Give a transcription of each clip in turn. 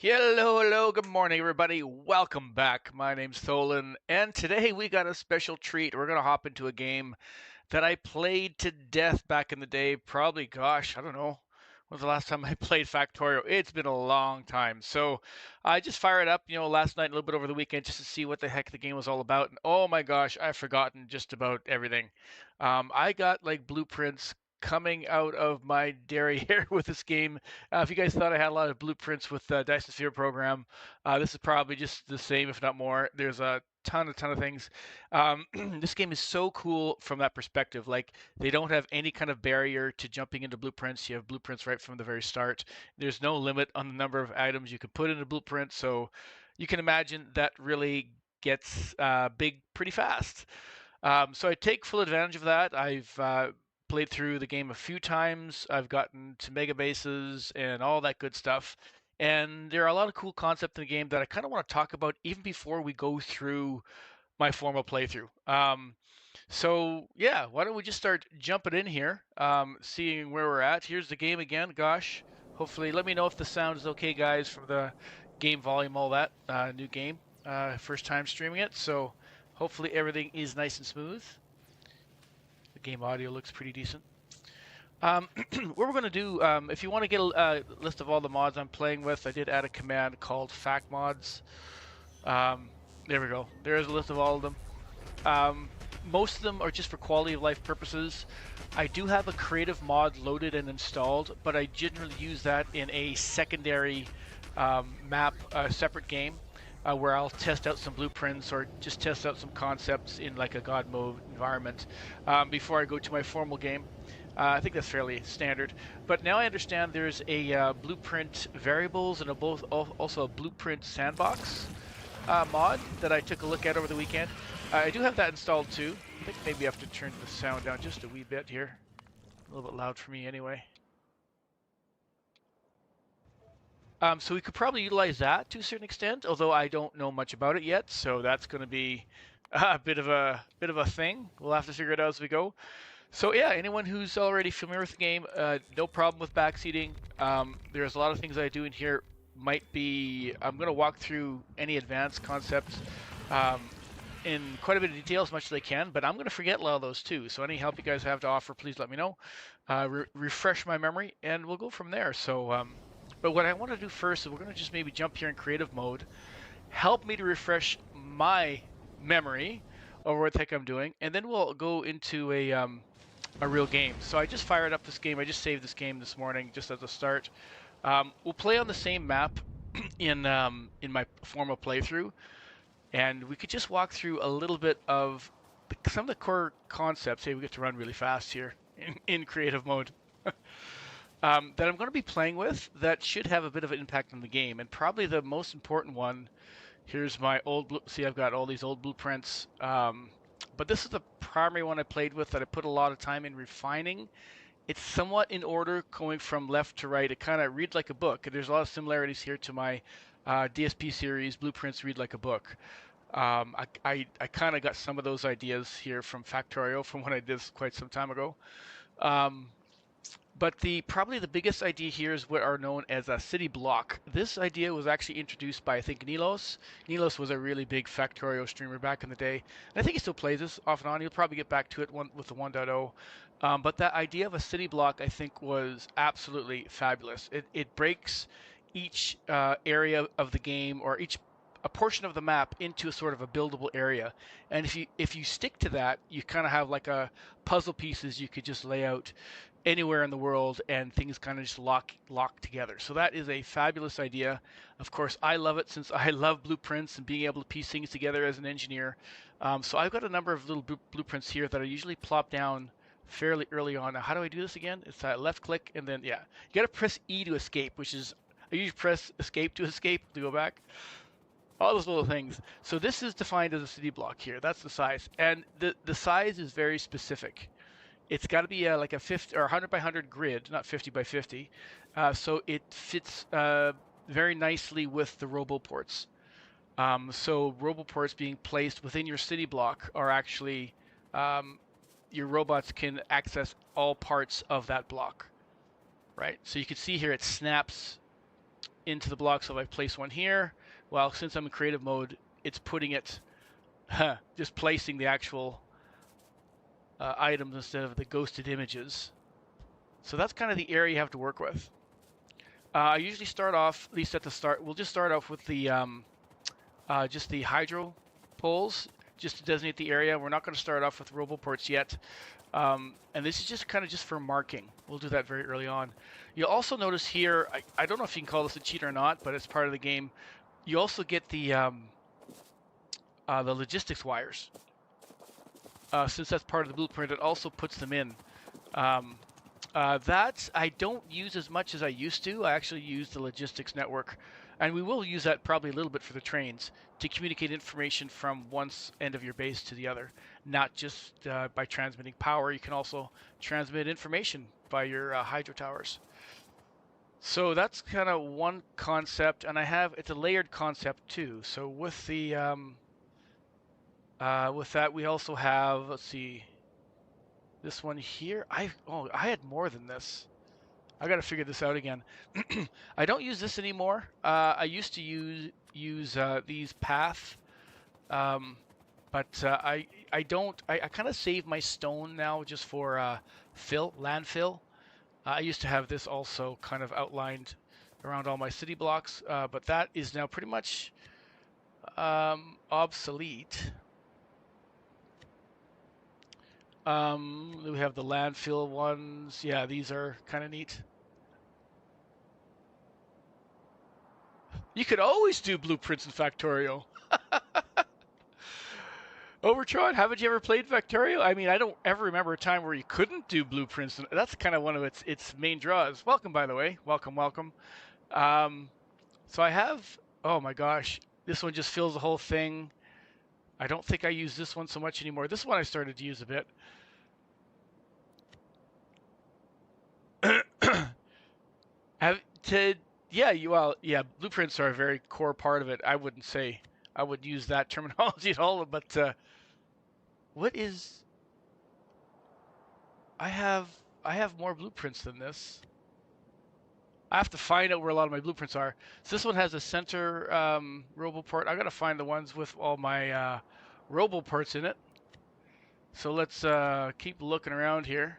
Hello, good morning, everybody. Welcome back. My name's Tholen, and today we got a special treat. We're going to hop into a game that I played to death back in the day. Probably, gosh, I don't know. When was the last time I played Factorio? It's been a long time. So I just fired up, last night, a little bit over the weekend, just to see what the heck the game was all about. And oh my gosh, I've forgotten just about everything. I got like blueprints coming out of my derriere with this game. If you guys thought I had a lot of blueprints with the Dyson Sphere program, this is probably just the same, if not more. There's a ton of things. This game is so cool from that perspective. Like they don't have any kind of barrier to jumping into blueprints. You have blueprints right from the very start. There's no limit on the number of items you can put in a blueprint. So you can imagine that really gets big pretty fast. So I take full advantage of that. I've played through the game a few times. I've gotten to mega bases and all that good stuff. And there are a lot of cool concepts in the game that I kind of want to talk about even before we go through my formal playthrough. So yeah, why don't we just start jumping in here, seeing where we're at. Here's the game again. Gosh, hopefully, let me know if the sound is okay, guys, from the game volume, all that. New game, first time streaming it, so hopefully everything is nice and smooth. The game audio looks pretty decent. What we're going to do, if you want to get a list of all the mods I'm playing with, I did add a command called fact mods. There we go. There's a list of all of them. Most of them are just for quality of life purposes. I do have a creative mod loaded and installed, but I generally use that in a secondary map, separate game, where I'll test out some blueprints or just test out some concepts in like a God mode environment before I go to my formal game. I think that's fairly standard. But now I understand there's a blueprint variables and also a blueprint sandbox mod that I took a look at over the weekend. I do have that installed too. I think maybe I have to turn the sound down just a wee bit here. A little bit loud for me anyway. So we could probably utilize that to a certain extent, although I don't know much about it yet. So that's going to be a bit of a thing. We'll have to figure it out as we go. So yeah, anyone who's already familiar with the game, no problem with backseating. There's a lot of things I do in here. I'm going to walk through any advanced concepts in quite a bit of detail as much as I can, but I'm going to forget a lot of those too. So any help you guys have to offer, please let me know. Refresh my memory, and we'll go from there. So, but what I want to do first is we're going to just maybe jump here in creative mode, help me to refresh my memory over what the heck I'm doing, and then we'll go into a real game. So I just fired up this game. I just saved this game this morning just as a start. We'll play on the same map in my formal playthrough, and we could just walk through a little bit of some of the core concepts. Hey, we get to run really fast here in creative mode. That I'm going to be playing with that should have a bit of an impact on the game, and probably the most important one. Here's my old. See, I've got all these old blueprints. But this is the primary one I played with that I put a lot of time in refining. It's somewhat in order, going from left to right. It kind of reads like a book. There's a lot of similarities here to my DSP series, Blueprints Read Like a Book. I kind of got some of those ideas here from Factorio from when I did this quite some time ago. Um, but probably the biggest idea here is what are known as a city block. This idea was actually introduced by, I think, Nilos. Nilos was a really big Factorio streamer back in the day. And I think he still plays this off and on. He'll probably get back to it with the 1.0. But that idea of a city block, I think, was absolutely fabulous. It breaks each area of the game, or a portion of the map, into a sort of a buildable area. And if you stick to that, you kind of have like a puzzle pieces you could just lay out anywhere in the world, and things kind of just lock together. So that is a fabulous idea. Of course, I love it since I love blueprints and being able to piece things together as an engineer. So I've got a number of little blueprints here that I usually plop down fairly early on. Now, how do I do this again? It's that left click, and then yeah, you got to press E to escape, which is I usually press escape to go back. All those little things. So this is defined as a city block here. That's the size, and the size is very specific. It's got to be like a 50 or 100 by 100 grid, not 50 by 50. So it fits very nicely with the roboports. So roboports being placed within your city block are actually your robots can access all parts of that block, right? So you can see here it snaps into the block. So if I place one here, well, since I'm in creative mode, it's putting it, just placing the actual items instead of the ghosted images. So that's kind of the area you have to work with. I usually start off, at least at the start, we'll just start off with the just the hydro poles, just to designate the area. We're not going to start off with roboports yet. And this is just kind of just for marking. We'll do that very early on. You'll also notice here, I don't know if you can call this a cheat or not, but it's part of the game. You also get the logistics wires. Since that's part of the blueprint, it also puts them in. That I don't use as much as I used to. I actually use the logistics network, and we will use that probably a little bit for the trains to communicate information from one end of your base to the other, not just by transmitting power. You can also transmit information by your hydro towers. So that's kind of one concept, and it's a layered concept too. So with the with that, we also have, let's see, this one here. I had more than this. I got to figure this out again. I don't use this anymore. I used to use these path, but I don't. I kind of save my stone now just for landfill. I used to have this also kind of outlined around all my city blocks, but that is now pretty much obsolete. We have the landfill ones. Yeah, these are kind of neat. You could always do blueprints in Factorio. Overtron, haven't you ever played Factorio? I mean, I don't ever remember a time where you couldn't do blueprints. That's kind of one of its main draws. Welcome, by the way. Welcome, welcome. So I have, oh my gosh, this one just fills the whole thing. I don't think I use this one so much anymore. This one I started to use a bit. Yeah, blueprints are a very core part of it. I wouldn't say I would use that terminology at all, but what is? I have more blueprints than this. I have to find out where a lot of my blueprints are. So this one has a center roboport. I gotta find the ones with all my roboports in it. So let's keep looking around here.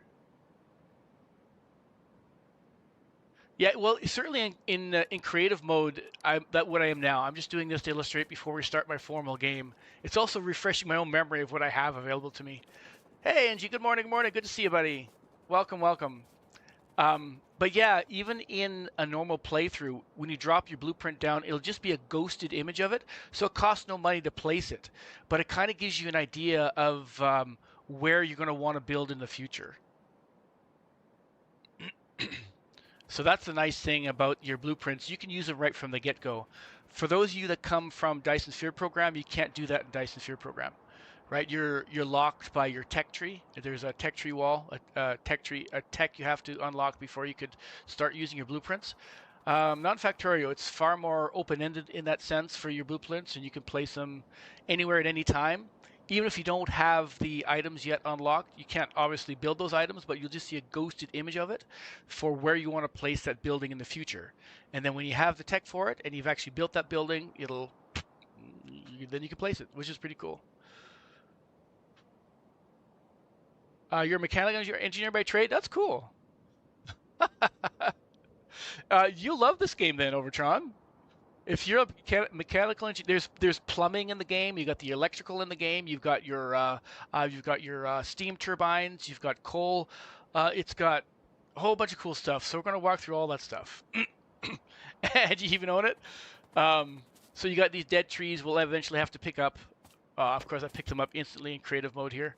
Yeah, well, certainly in creative mode, what I am now. I'm just doing this to illustrate before we start my formal game. It's also refreshing my own memory of what I have available to me. Hey, Angie, good morning, good morning. Good to see you, buddy. Welcome, welcome. But yeah, even in a normal playthrough, when you drop your blueprint down, it'll just be a ghosted image of it. So it costs no money to place it, but it kind of gives you an idea of where you're going to want to build in the future. So that's the nice thing about your blueprints. You can use them right from the get-go. For those of you that come from Dyson Sphere program, you can't do that in Dyson Sphere program, right? You're locked by your tech tree. There's a tech tree wall, a tech you have to unlock before you could start using your blueprints. Not Factorio. It's far more open-ended in that sense for your blueprints, and you can place them anywhere at any time. Even if you don't have the items yet unlocked, you can't obviously build those items, but you'll just see a ghosted image of it for where you want to place that building in the future. And then when you have the tech for it and you've actually built that building, then you can place it, which is pretty cool. You're a mechanical engineer by trade? That's cool. You love this game then, Overtron. If you're a mechanical engineer, there's plumbing in the game. You got the electrical in the game. You've got your steam turbines. You've got coal. It's got a whole bunch of cool stuff. So we're gonna walk through all that stuff. And you even own it. So you got these dead trees. We'll eventually have to pick up. Of course, I picked them up instantly in creative mode here.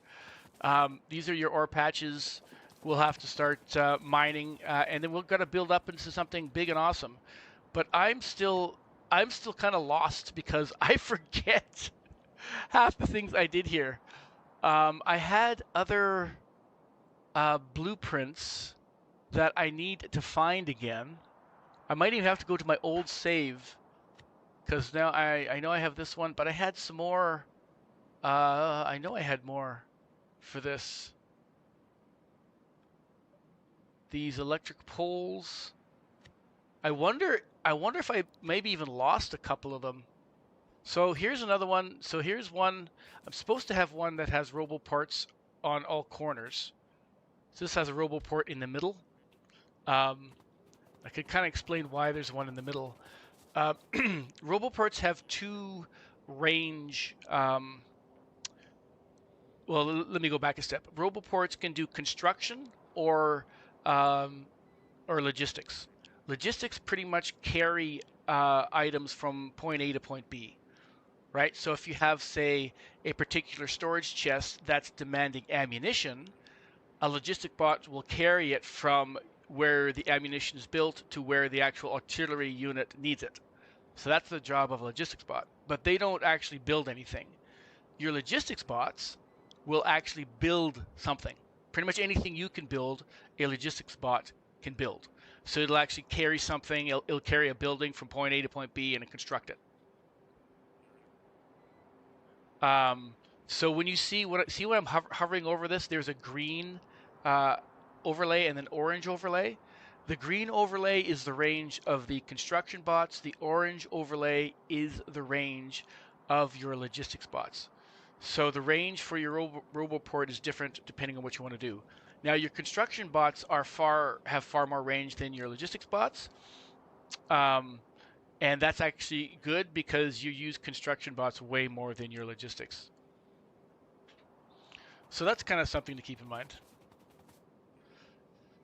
These are your ore patches. We'll have to start mining, and then we're gonna build up into something big and awesome. But I'm still kind of lost because I forget half the things I did here. I had other blueprints that I need to find again. I might even have to go to my old save because now I know I have this one, but I had some more. I know I had more for this. These electric poles. I wonder if I maybe even lost a couple of them. So here's another one. So here's one. I'm supposed to have one that has robo ports on all corners. So this has a robo port in the middle. Um, I could kind of explain why there's one in the middle. Uh, Roboports have two range. Well, let me go back a step. Roboports can do construction um, or logistics. Logistics pretty much carry items from point A to point B, right? So if you have, say, a particular storage chest that's demanding ammunition, a logistic bot will carry it from where the ammunition is built to where the actual artillery unit needs it. So that's the job of a logistics bot, but they don't actually build anything. Your logistics bots will actually build something. Pretty much anything you can build, a logistics bot can build. So it'll actually carry something, it'll carry a building from point A to point B and construct it. So when you see when I'm hovering over this, there's a green uh, overlay and an orange overlay. The green overlay is the range of the construction bots. The orange overlay is the range of your logistics bots. So the range for your RoboPort is different depending on what you want to do. Now your construction bots have far more range than your logistics bots. And that's actually good because you use construction bots way more than your logistics. So that's kind of something to keep in mind.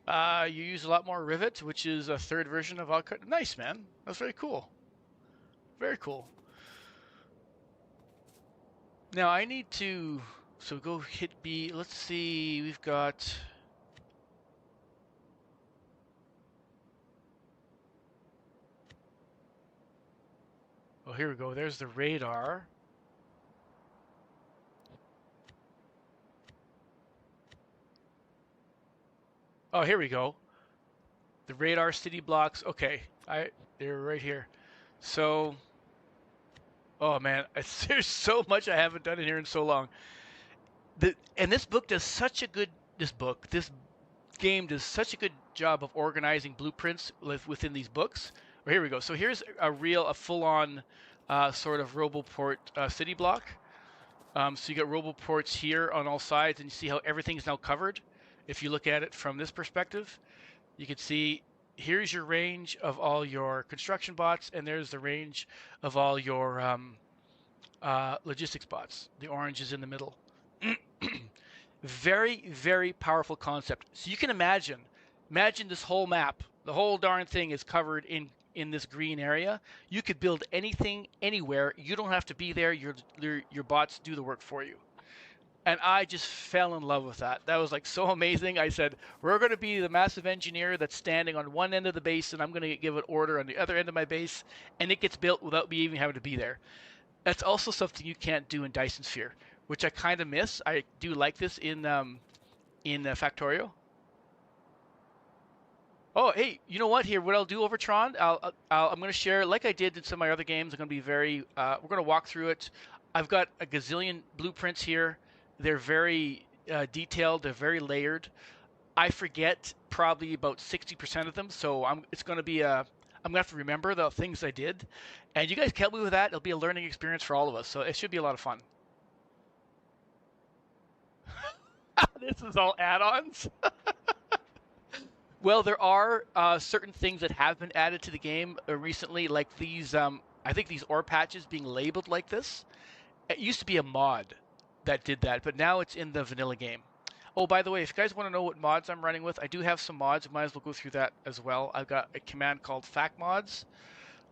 You use a lot more Rivet, which is a third version of AutoCAD. Nice, man. That's very cool. Very cool. Now I need to, so go hit B. Let's see, we've got, oh, here we go. There's the radar. Oh, here we go. The radar city blocks. Okay, they're right here. So, oh man, there's so much I haven't done in here in so long. And this book does such a good. This game does such a good job of organizing blueprints within these books. Well, here we go. So here's a full-on sort of RoboPort city block. So you got RoboPorts here on all sides, and you see how everything's now covered. If you look at it from this perspective, you can see here's your range of all your construction bots, and there's the range of all your logistics bots. The orange is in the middle. Very, very powerful concept. So you can imagine this whole map. The whole darn thing is covered in this green area. You could build anything, anywhere. You don't have to be there. Your bots do the work for you. And I just fell in love with that. That was like so amazing. I said, we're going to be the massive engineer that's standing on one end of the base, and I'm going to give an order on the other end of my base, and it gets built without me even having to be there. That's also something you can't do in Dyson Sphere, which I kind of miss. I do like this in Factorio. Oh, hey, you know what? Here, what I'll do over Tron, I'm going to share, like I did in some of my other games. I'm going to be we're going to walk through it. I've got a gazillion blueprints here. They're very detailed. They're very layered. I forget probably about 60% of them, so it's going to be I'm going to have to remember the things I did. And you guys can help me with that. It'll be a learning experience for all of us, so it should be a lot of fun. This is all add-ons. Well, there are certain things that have been added to the game recently, like these. I think these ore patches being labeled like this. It used to be a mod that did that, but now it's in the vanilla game. Oh, by the way, if you guys want to know what mods I'm running with, I do have some mods. Might as well go through that as well. I've got a command called facmods.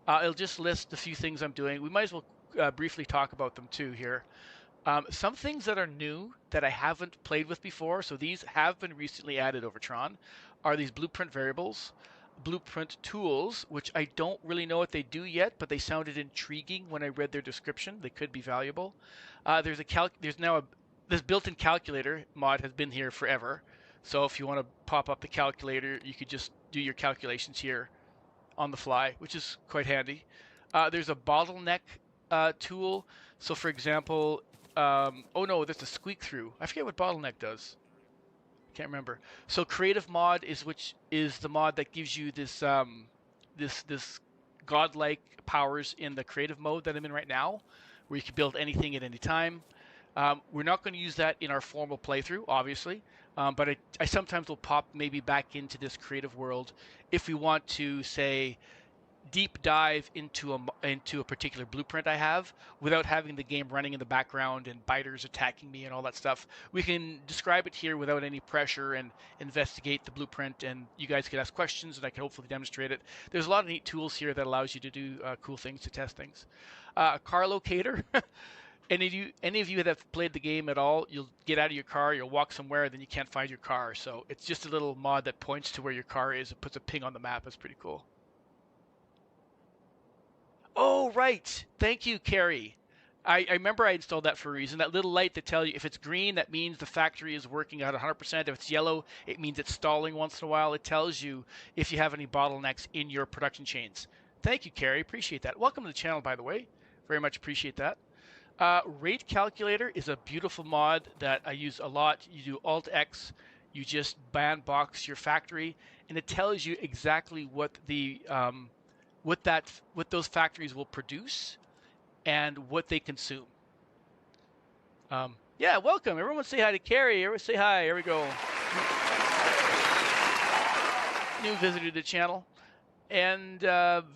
It'll just list a few things I'm doing. We might as well briefly talk about them too here. Some things that are new that I haven't played with before, so these have been recently added over Tron, are these blueprint variables, blueprint tools, which I don't really know what they do yet, but they sounded intriguing when I read their description. They could be valuable. There's now this built-in calculator mod has been here forever. So if you want to pop up the calculator, you could just do your calculations here on the fly, which is quite handy. There's a bottleneck tool. So for example, oh no, there's a squeak through. I forget what bottleneck does. Can't remember. So creative mod is the mod that gives you this this godlike powers in the creative mode that I'm in right now, where you can build anything at any time. We're not going to use that in our formal playthrough, obviously, but I sometimes will pop maybe back into this creative world if we want to, say, deep dive into a particular blueprint I have without having the game running in the background and biters attacking me and all that stuff. We can describe it here without any pressure and investigate the blueprint, and you guys can ask questions and I can hopefully demonstrate it. There's a lot of neat tools here that allows you to do cool things, to test things. A car locator. Any of you that have played the game at all, you'll get out of your car, you'll walk somewhere, then you can't find your car. So it's just a little mod that points to where your car is. It puts a ping on the map. It's pretty cool. Oh, right. Thank you, Carrie. I remember I installed that for a reason. That little light that tells you if it's green, that means the factory is working at 100%. If it's yellow, it means it's stalling once in a while. It tells you if you have any bottlenecks in your production chains. Thank you, Carrie. Appreciate that. Welcome to the channel, by the way. Very much appreciate that. Rate calculator is a beautiful mod that I use a lot. You do Alt-X, you just bandbox your factory, and it tells you exactly what the what those factories will produce and what they consume. Yeah, welcome. Everyone say hi to Carrie. Everyone say hi. Here we go. New visitor to the channel. And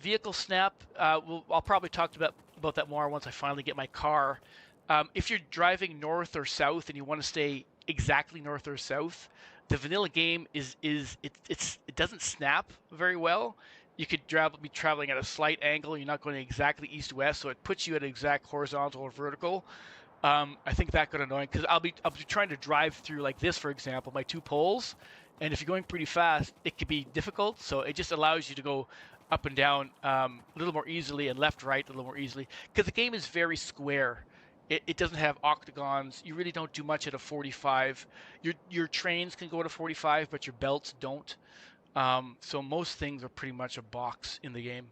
vehicle snap, I'll probably talk about that more once I finally get my car. If you're driving north or south and you want to stay exactly north or south, the vanilla game it doesn't snap very well. You could be traveling at a slight angle. You're not going exactly east-west, so it puts you at an exact horizontal or vertical. I think that got annoying because I'll be trying to drive through like this, for example, my two poles, and if you're going pretty fast, it could be difficult. So it just allows you to go up and down a little more easily and left, right a little more easily because the game is very square. It doesn't have octagons. You really don't do much at a 45. Your trains can go to 45, but your belts don't. So most things are pretty much a box in the game.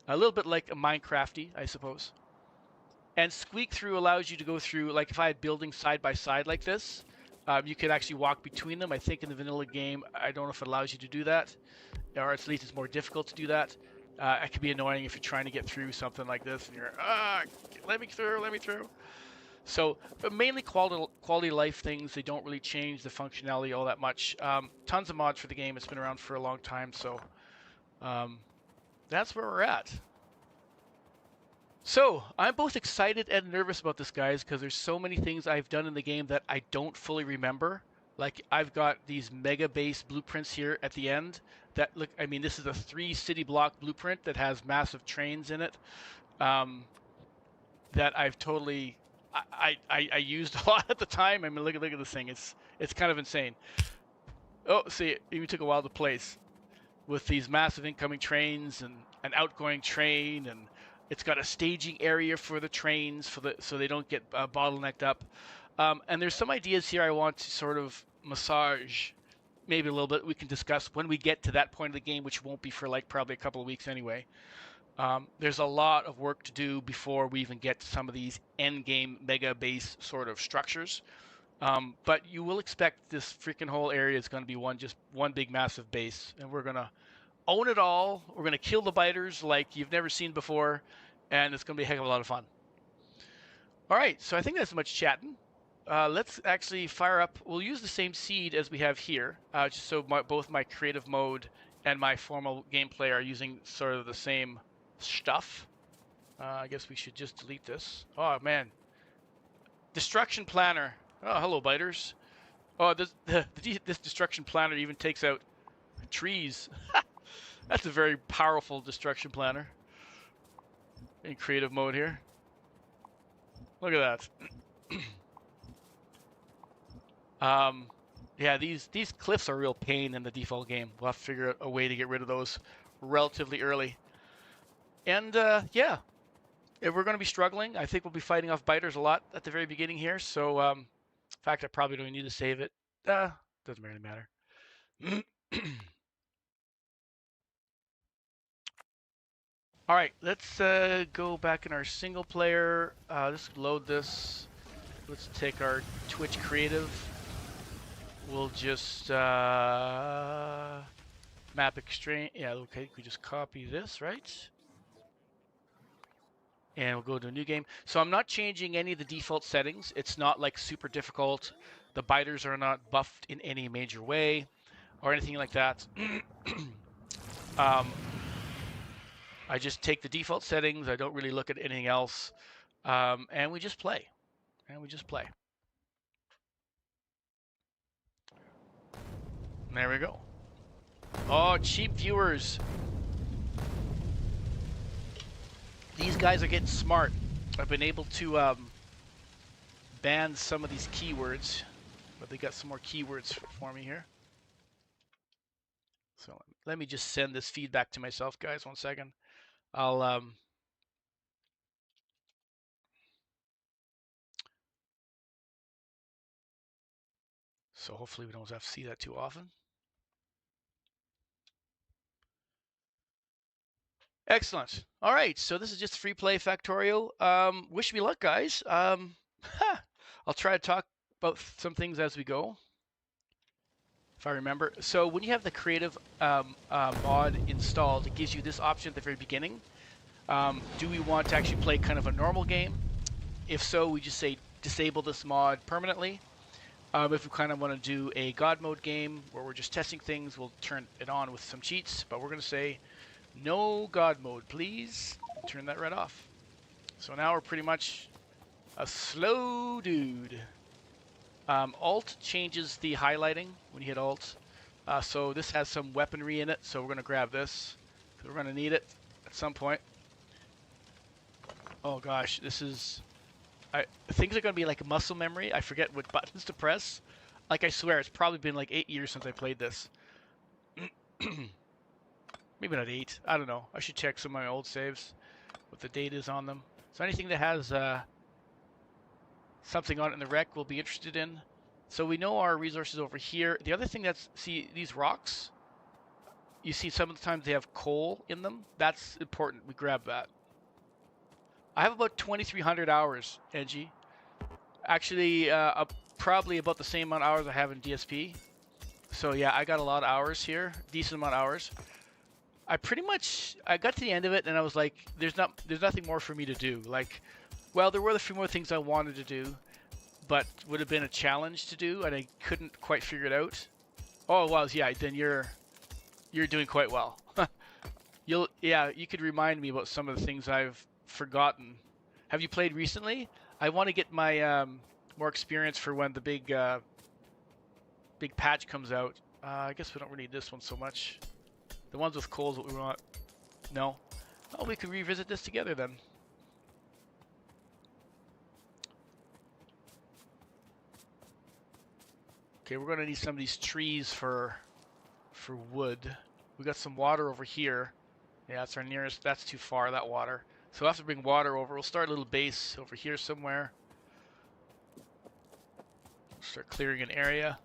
A little bit like a Minecrafty, I suppose. And squeak through allows you to go through, like if I had buildings side by side like this, you could actually walk between them. I think in the vanilla game, I don't know if it allows you to do that, or at least it's more difficult to do that. It can be annoying if you're trying to get through something like this and you're, let me through. So, but mainly quality of life things. They don't really change the functionality all that much. Tons of mods for the game. It's been around for a long time, so that's where we're at. So, I'm both excited and nervous about this, guys, because there's so many things I've done in the game that I don't fully remember. Like, I've got these mega base blueprints here at the end that look, I mean, this is a 3 city block blueprint that has massive trains in it that I've totally... I used a lot at the time. I mean, look at this thing. It's kind of insane. Oh, see, it even took a while to place with these massive incoming trains and an outgoing train, and it's got a staging area for the trains so they don't get bottlenecked up. And there's some ideas here I want to sort of massage, maybe a little bit. We can discuss when we get to that point of the game, which won't be for like probably a couple of weeks anyway. There's a lot of work to do before we even get to some of these end-game mega base sort of structures. But you will expect this freaking whole area is going to be one big massive base, and we're going to own it all. We're going to kill the biters like you've never seen before, and it's going to be a heck of a lot of fun. All right, so I think that's much chatting. Let's actually fire up. We'll use the same seed as we have here, just so both my creative mode and my formal gameplay are using sort of the same stuff. I guess we should just delete this. Oh man, destruction planner. Oh, hello biters. Oh, this destruction planner even takes out trees. That's a very powerful destruction planner in creative mode here. Look at that. Yeah, these cliffs are a real pain in the default game. We'll have to figure out a way to get rid of those relatively early. And yeah, if we're going to be struggling, I think we'll be fighting off biters a lot at the very beginning here. So, in fact, I probably don't need to save it. Doesn't really matter. All right, let's go back in our single player. Let's load this. Let's take our Twitch creative. We'll just Map exchange. Yeah, okay. We just copy this, right? And we'll go to a new game. So I'm not changing any of the default settings. It's not like super difficult. The biters are not buffed in any major way or anything like that. I just take the default settings. I don't really look at anything else. And we just play. And we just play. There we go. Oh, cheap viewers. These guys are getting smart. I've been able to ban some of these keywords, but they got some more keywords for me here. So let me just send this feedback to myself, guys. 1 second. I'll so hopefully we don't have to see that too often. Excellent. All right, so this is just free play Factorio. Wish me luck, guys. I'll try to talk about some things as we go, if I remember. So when you have the creative mod installed, it gives you this option at the very beginning. Do we want to actually play kind of a normal game? If so, we just say disable this mod permanently. If we kind of want to do a God mode game where we're just testing things, we'll turn it on with some cheats, but we're going to say no God mode, please. Turn that right off. So now we're pretty much a slow dude. Alt changes the highlighting when you hit Alt. So this has some weaponry in it, so we're going to grab this. We're going to need it at some point. Oh gosh, this is... things are going to be like muscle memory. I forget what buttons to press. Like, I swear, it's probably been like 8 years since I played this. Maybe not 8. I don't know. I should check some of my old saves, what the date is on them. So anything that has something on it in the rec we'll be interested in. So we know our resources over here. The other thing that's, see these rocks? You see some of the times they have coal in them. That's important. We grab that. I have about 2,300 hours, Edgy. Actually, probably about the same amount of hours I have in DSP. So yeah, I got a lot of hours here. Decent amount of hours. I got to the end of it and I was like, there's nothing more for me to do. Like, well, there were a few more things I wanted to do, but would have been a challenge to do, and I couldn't quite figure it out. Oh, it was, yeah. Then you're doing quite well. You could remind me about some of the things I've forgotten. Have you played recently? I want to get my more experience for when the big patch comes out. I guess we don't really need this one so much. The ones with coal is what we want. No? Oh, we could revisit this together then. Okay, we're going to need some of these trees for wood. We got some water over here. Yeah, that's our nearest. That's too far, that water. So we'll have to bring water over. We'll start a little base over here somewhere. Start clearing an area.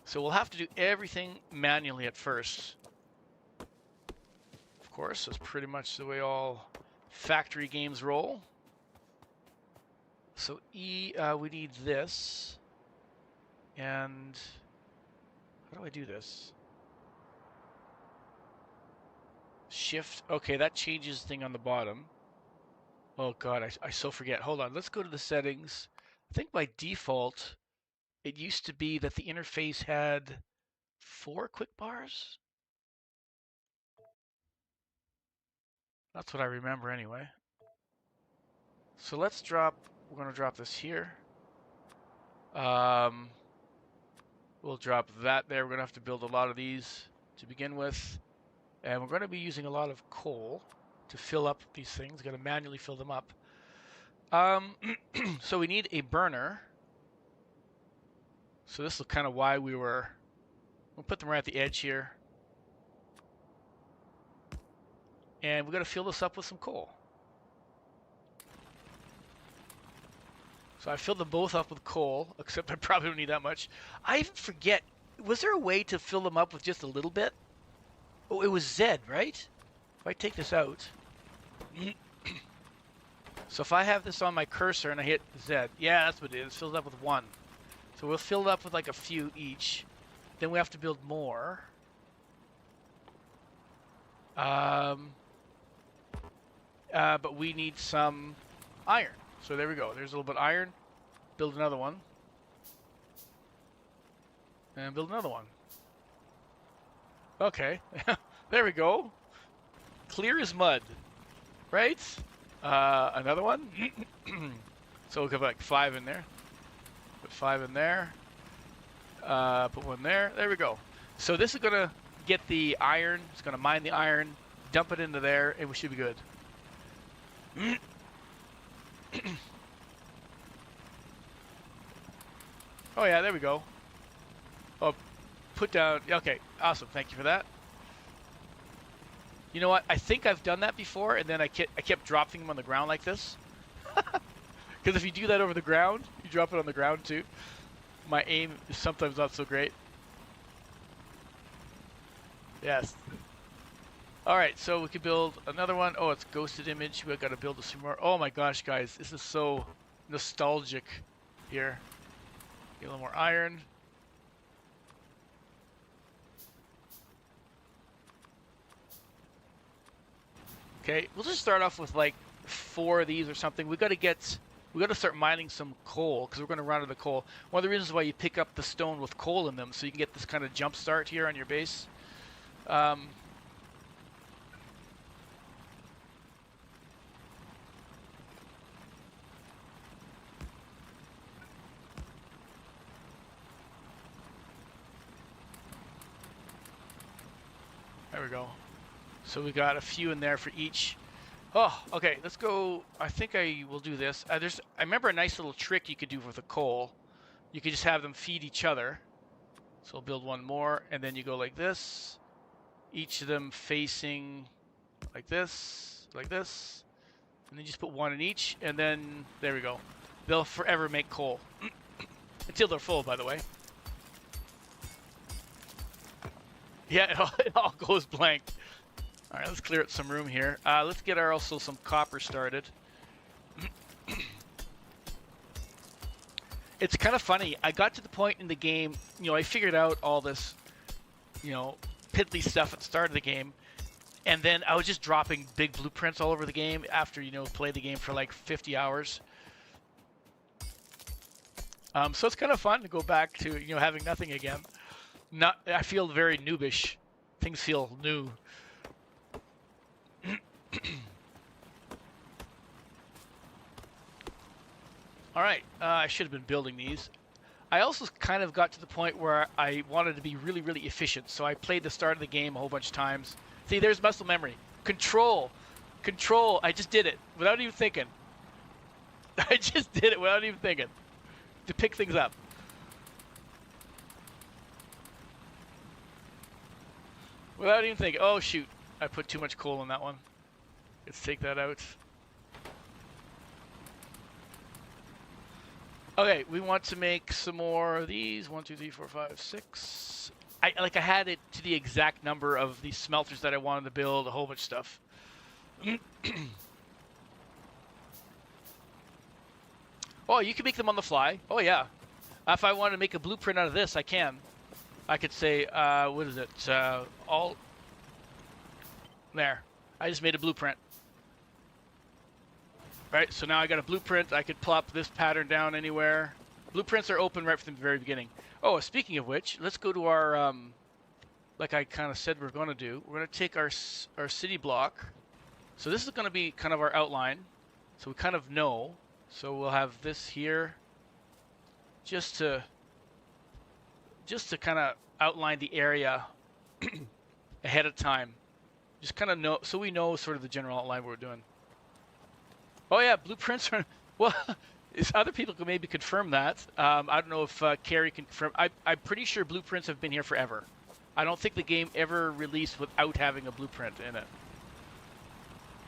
So we'll have to do everything manually at first. Of course, that's pretty much the way all factory games roll. So we need this. And how do I do this? Shift. Okay, that changes the thing on the bottom. Oh god, I so forget. Hold on, let's go to the settings. I think by default, it used to be that the interface had 4 quick bars. That's what I remember anyway. So let's drop, we're going to drop this here. We'll drop that there. We're going to have to build a lot of these to begin with. And we're going to be using a lot of coal to fill up these things. Got to manually fill them up. So we need a burner. So this is kind of why we'll put them right at the edge here. And we're going to fill this up with some coal. So I filled them both up with coal, except I probably don't need that much. I even forget, was there a way to fill them up with just a little bit? Oh, it was Z, right? If I take this out. So if I have this on my cursor and I hit Z, yeah, that's what it is. It fills up with 1. So we'll fill it up with like a few each. Then we have to build more. But we need some iron. So there we go. There's a little bit of iron. Build another one. And build another one. Okay. There we go. Clear as mud. Right? Another one. So we'll have like 5 in there. Put 5 in there. Put 1 there. There we go. So this is going to get the iron. It's going to mine the iron, dump it into there, and we should be good. Oh yeah, there we go. Oh, put down. Okay, awesome. Thank you for that. You know what? I think I've done that before, and then I kept dropping them on the ground like this. Because if you do that over the ground, you drop it on the ground too. My aim is sometimes not so great. Yes. All right, so we could build another one. Oh, it's ghosted image. We've got to build a few more. Oh my gosh, guys, this is so nostalgic here. Get a little more iron. Okay, we'll just start off with like 4 of these or something. We got to start mining some coal because we're going to run out of the coal. One of the reasons why you pick up the stone with coal in them, so you can get this kind of jump start here on your base. There we go. So we got a few in there for each. Oh, okay, let's go. I think I will do this. I remember a nice little trick you could do with the coal. You could just have them feed each other. So we'll build 1 more, and then you go like this. Each of them facing like this, and then just put 1 in each, and then there we go. They'll forever make coal. Until they're full, by the way. Yeah, it all goes blank. All right, let's clear out some room here. Let's get also some copper started. It's kind of funny. I got to the point in the game, I figured out all this, piddly stuff at the start of the game, and then I was just dropping big blueprints all over the game after, play the game for like 50 hours. So it's kind of fun to go back to, having nothing again. I feel very noobish. Things feel new. All right, I should have been building these. I also kind of got to the point where I wanted to be really, really efficient, so I played the start of the game a whole bunch of times. See, there's muscle memory. Control. I just did it without even thinking. I just did it without even thinking. To pick things up. Without even thinking. Oh, shoot. I put too much coal in that one. Let's take that out. Okay, we want to make some more of these. 1, 2, 3, 4, 5, 6. I had it to the exact number of these smelters that I wanted to build, a whole bunch of stuff. Oh, you can make them on the fly. Oh, yeah. If I want to make a blueprint out of this, I can. I could say, what is it? All there. I just made a blueprint. Right, so now I got a blueprint. I could plop this pattern down anywhere. Blueprints are open right from the very beginning. Oh, speaking of which, let's go to our, like I kind of said we're going to do. We're going to take our city block. So this is going to be kind of our outline. So we kind of know. So we'll have this here just to kind of outline the area ahead of time. Just kind of know, so we know sort of the general outline we're doing. Oh yeah, blueprints are, well, other people can maybe confirm that. I don't know if Carrie can confirm. I'm pretty sure blueprints have been here forever. I don't think the game ever released without having a blueprint in it.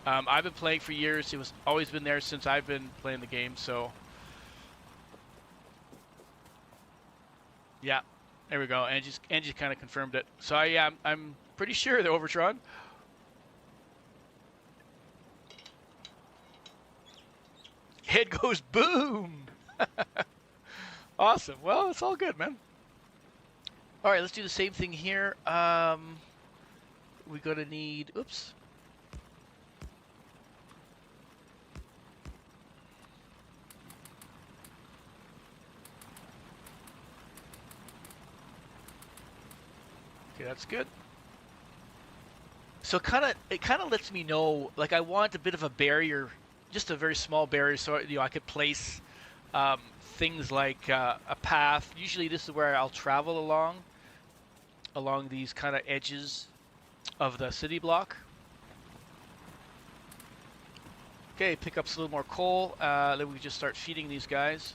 I've been playing for years. It was always been there since I've been playing the game, so. Yeah, there we go. Angie kind of confirmed it. So yeah, I'm pretty sure the Overtron. Head goes boom. Awesome. Well, it's all good, man. All right, let's do the same thing here. We're gonna need, oops. Okay, that's good. So it kind of lets me know, like I want a bit of a barrier, just a very small barrier, so I could place things like a path. Usually, this is where I'll travel along these kind of edges of the city block. Okay, pick up a little more coal. Then we just start feeding these guys.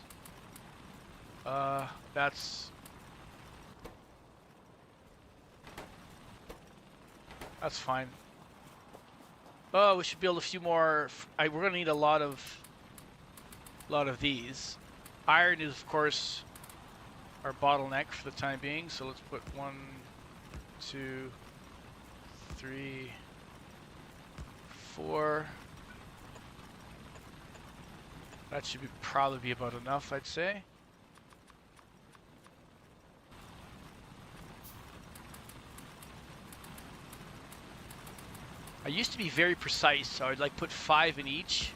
That's fine. Oh, we should build a few more. We're gonna need a lot of these. Iron is, of course, our bottleneck for the time being. So let's put 1, 2, 3, 4. That should probably be about enough, I'd say. I used to be very precise, so I'd like put 5 in each.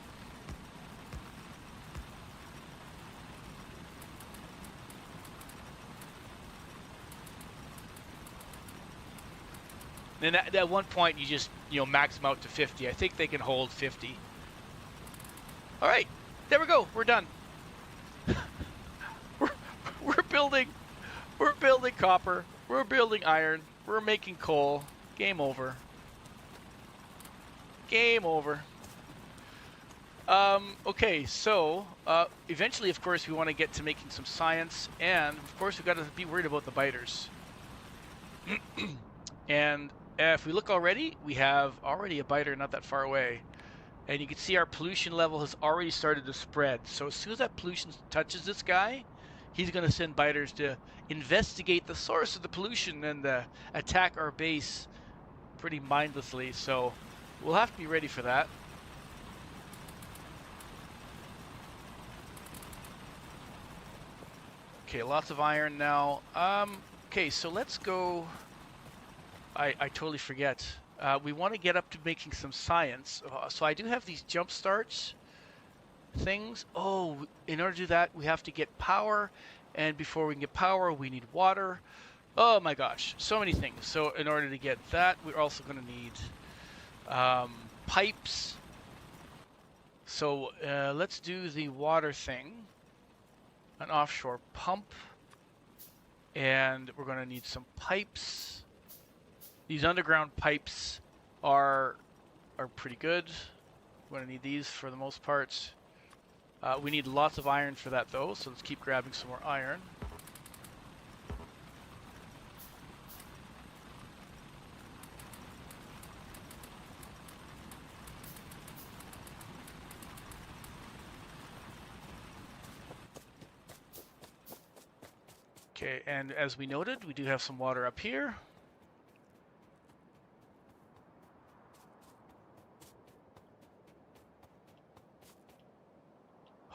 Then at one point you just max them out to 50. I think they can hold 50. All right, there we go. We're done. we're building copper. We're building iron. We're making coal. Game over. Game over. Okay, so eventually, of course, we want to get to making some science, and of course, we've got to be worried about the biters. And if we look already, we have already a biter not that far away, and you can see our pollution level has already started to spread. So as soon as that pollution touches this guy, he's going to send biters to investigate the source of the pollution and attack our base pretty mindlessly. So we'll have to be ready for that. Okay, lots of iron now. Okay, so let's go. I totally forget. We want to get up to making some science. So I do have these jump starts things. Oh, in order to do that, we have to get power. And before we can get power, we need water. Oh my gosh, so many things. So in order to get that, we're also going to need pipes. So let's do the water thing. An offshore pump. And we're going to need some pipes. These underground pipes are pretty good. We're going to need these for the most part. We need lots of iron for that though, so let's keep grabbing some more iron. Okay, and as we noted, we do have some water up here.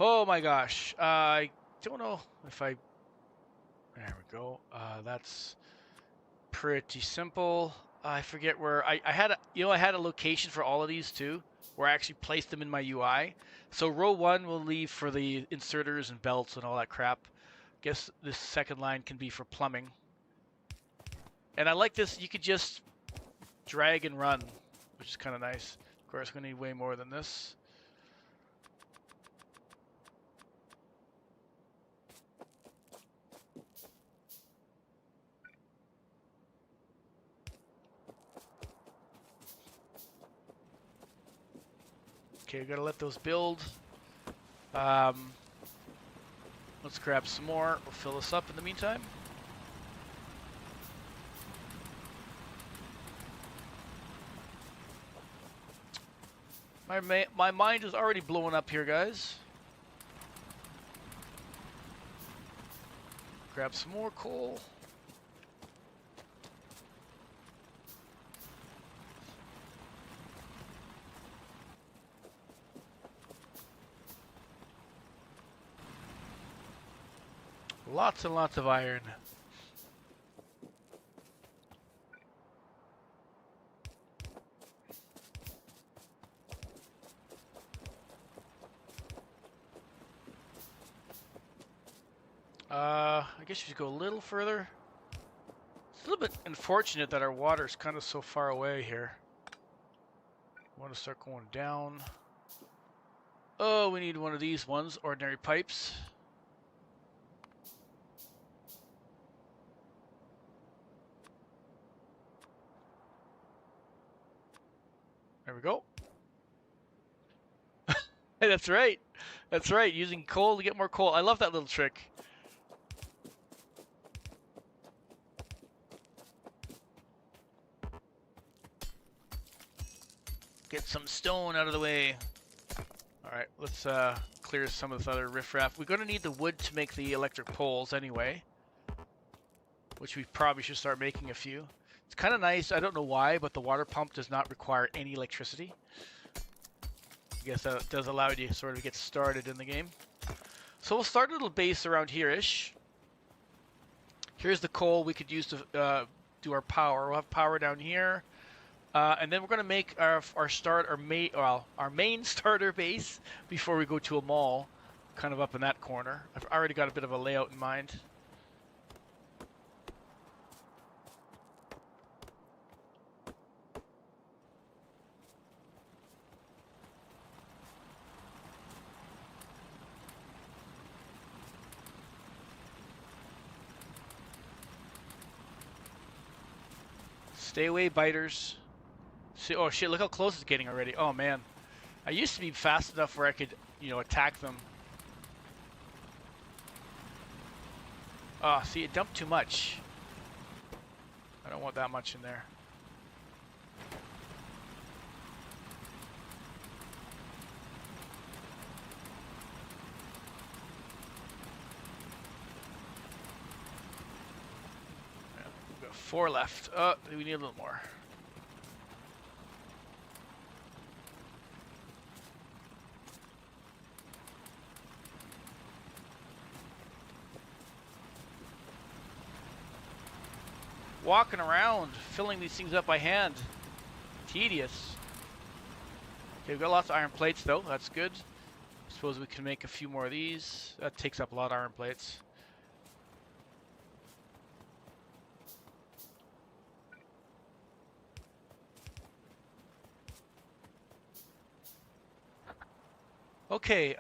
Oh my gosh, I don't know if I, there we go. That's pretty simple. I forget where, I had I had a location for all of these too, where I actually placed them in my UI. So row 1 will leave for the inserters and belts and all that crap. Guess this second line can be for plumbing. And I like this, you could just drag and run, which is kind of nice. Of course, we're gonna need way more than this. Okay, we gotta let those build. Let's grab some more. We'll fill this up in the meantime. My mind is already blowing up here, guys. Grab some more coal. Lots and lots of iron. I guess you should go a little further. It's a little bit unfortunate that our water's kind of so far away here. We want to start going down. Oh, we need one of these ones, ordinary pipes. There we go. Hey, that's right. That's right. Using coal to get more coal. I love that little trick. Get some stone out of the way. All right, let's clear some of this other riffraff. We're going to need the wood to make the electric poles anyway, which we probably should start making a few. It's kind of nice. I don't know why, but the water pump does not require any electricity. I guess that does allow you to sort of get started in the game. So we'll start a little base around here-ish. Here's the coal we could use to do our power. We'll have power down here. And then we're going to make our main starter base before we go to a mall, kind of up in that corner. I've already got a bit of a layout in mind. Stay away, biters. See, oh shit, look how close it's getting already. Oh man. I used to be fast enough where I could, you know, attack them. Oh, see, it dumped too much. I don't want that much in there. Yeah, we've got 4 left. Oh, we need a little more. Walking around, filling these things up by hand. Tedious. Okay, we've got lots of iron plates though, that's good. Suppose we can make a few more of these. That takes up a lot of iron plates. Okay,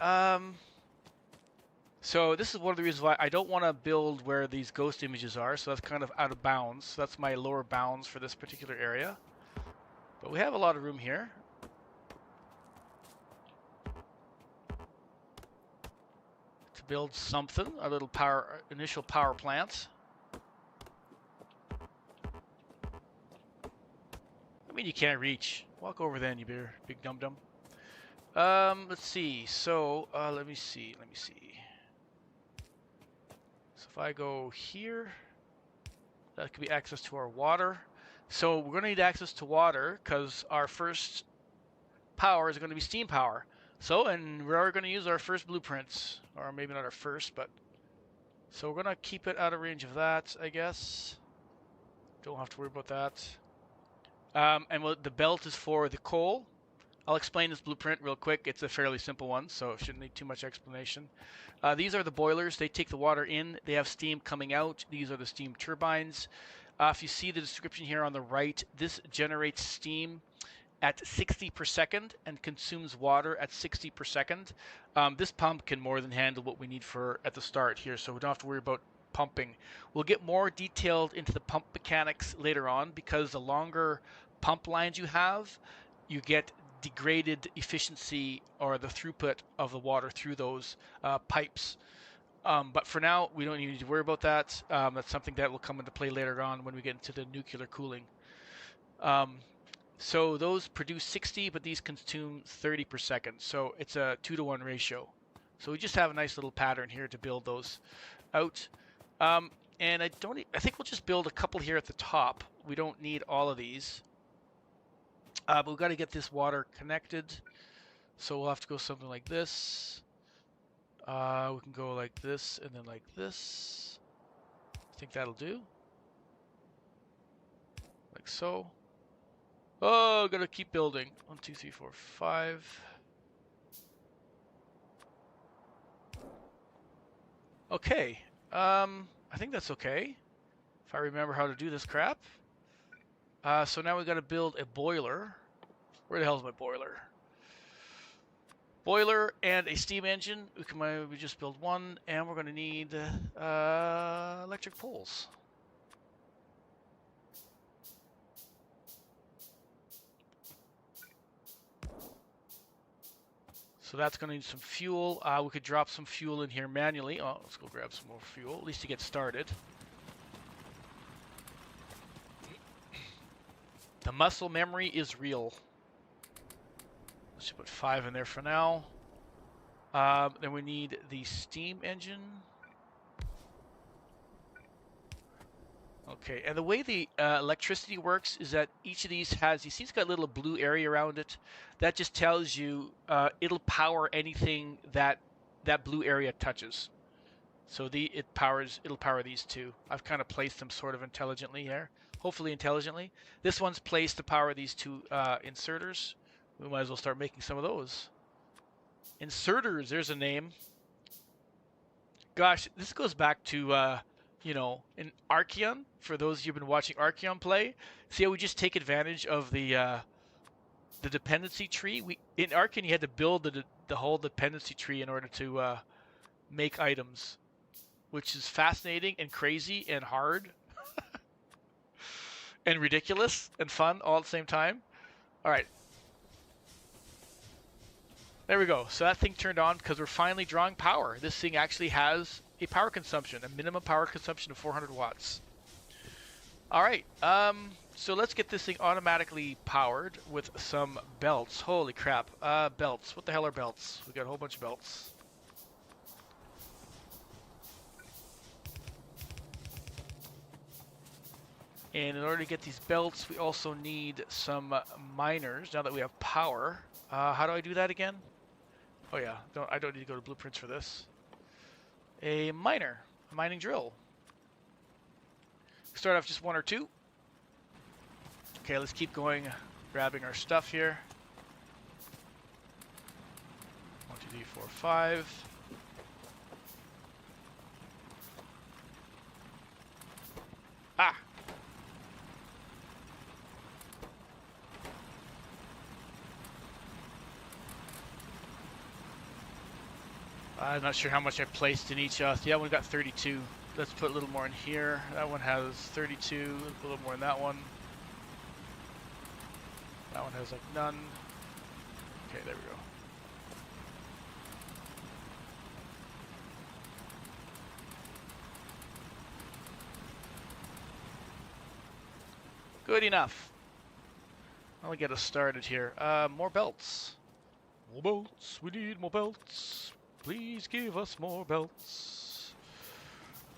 so this is one of the reasons why I don't want to build where these ghost images are, so that's kind of out of bounds. So that's my lower bounds for this particular area. But we have a lot of room here. To build something, a little initial power plant. I mean, you can't reach. Walk over then, you big dum-dum. Let's see. So, let me see. So if I go here, that could be access to our water. So we're going to need access to water because our first power is going to be steam power. So, and we're going to use our first blueprints, or maybe not our first, but so we're going to keep it out of range of that, I guess. Don't have to worry about that. And the belt is for the coal. I'll explain this blueprint real quick. It's a fairly simple one, so it shouldn't need too much explanation. These are the boilers. They take the water in. They have steam coming out. These are the steam turbines. If you see the description here on the right, this generates steam at 60 per second and consumes water at 60 per second. This pump can more than handle what we need for at the start here, so we don't have to worry about pumping. We'll get more detailed into the pump mechanics later on because the longer pump lines you have, you get degraded efficiency or the throughput of the water through those pipes. But for now, we don't need to worry about that. That's something that will come into play later on when we get into the nuclear cooling. So those produce 60, but these consume 30 per second. So it's a 2-to-1 ratio. So we just have a nice little pattern here to build those out. And I think we'll just build a couple here at the top. We don't need all of these. But we've got to get this water connected. So we'll have to go something like this. We can go like this and then like this. I think that'll do. Like so. Oh, gotta keep building. 1, 2, 3, 4, 5. Okay. I think that's okay. If I remember how to do this crap. So now we got to build a boiler. Where the hell is my boiler? Boiler and a steam engine. We just build one, and we're going to need electric poles. So that's going to need some fuel. We could drop some fuel in here manually. Oh, let's go grab some more fuel, at least to get started. The muscle memory is real. Let's just put 5 in there for now. Then we need the steam engine. Okay, and the way the electricity works is that each of these has, you see it's got a little blue area around it. That just tells you it'll power anything that blue area touches. So it'll power these two. I've kind of placed them sort of intelligently here. Hopefully intelligently. This one's placed to power these two inserters. We might as well start making some of those. Inserters, there's a name. Gosh, this goes back to you know, in Archeon, for those of you who've been watching Archeon play, see how we just take advantage of the dependency tree? In Archeon, you had to build the whole dependency tree in order to make items, which is fascinating and crazy and hard and ridiculous and fun all at the same time. All right. There we go. So that thing turned on because we're finally drawing power. This thing actually has a power consumption, a minimum power consumption of 400 watts. All right, so let's get this thing automatically powered with some belts. Holy crap, belts. What the hell are belts? We got a whole bunch of belts. And in order to get these belts, we also need some miners, now that we have power. How do I do that again? Oh yeah, I don't need to go to blueprints for this. A miner, a mining drill. Start off just 1 or 2. Okay, let's keep going, grabbing our stuff here. 1, 2, 3, 4, 5. Ah! I'm not sure how much I placed in each. Yeah, we got 32. Let's put a little more in here. That one has 32. Let's put a little more in that one. That one has like none. Okay, there we go. Good enough. I'll get us started here. More belts. More belts. We need more belts. Please give us more belts.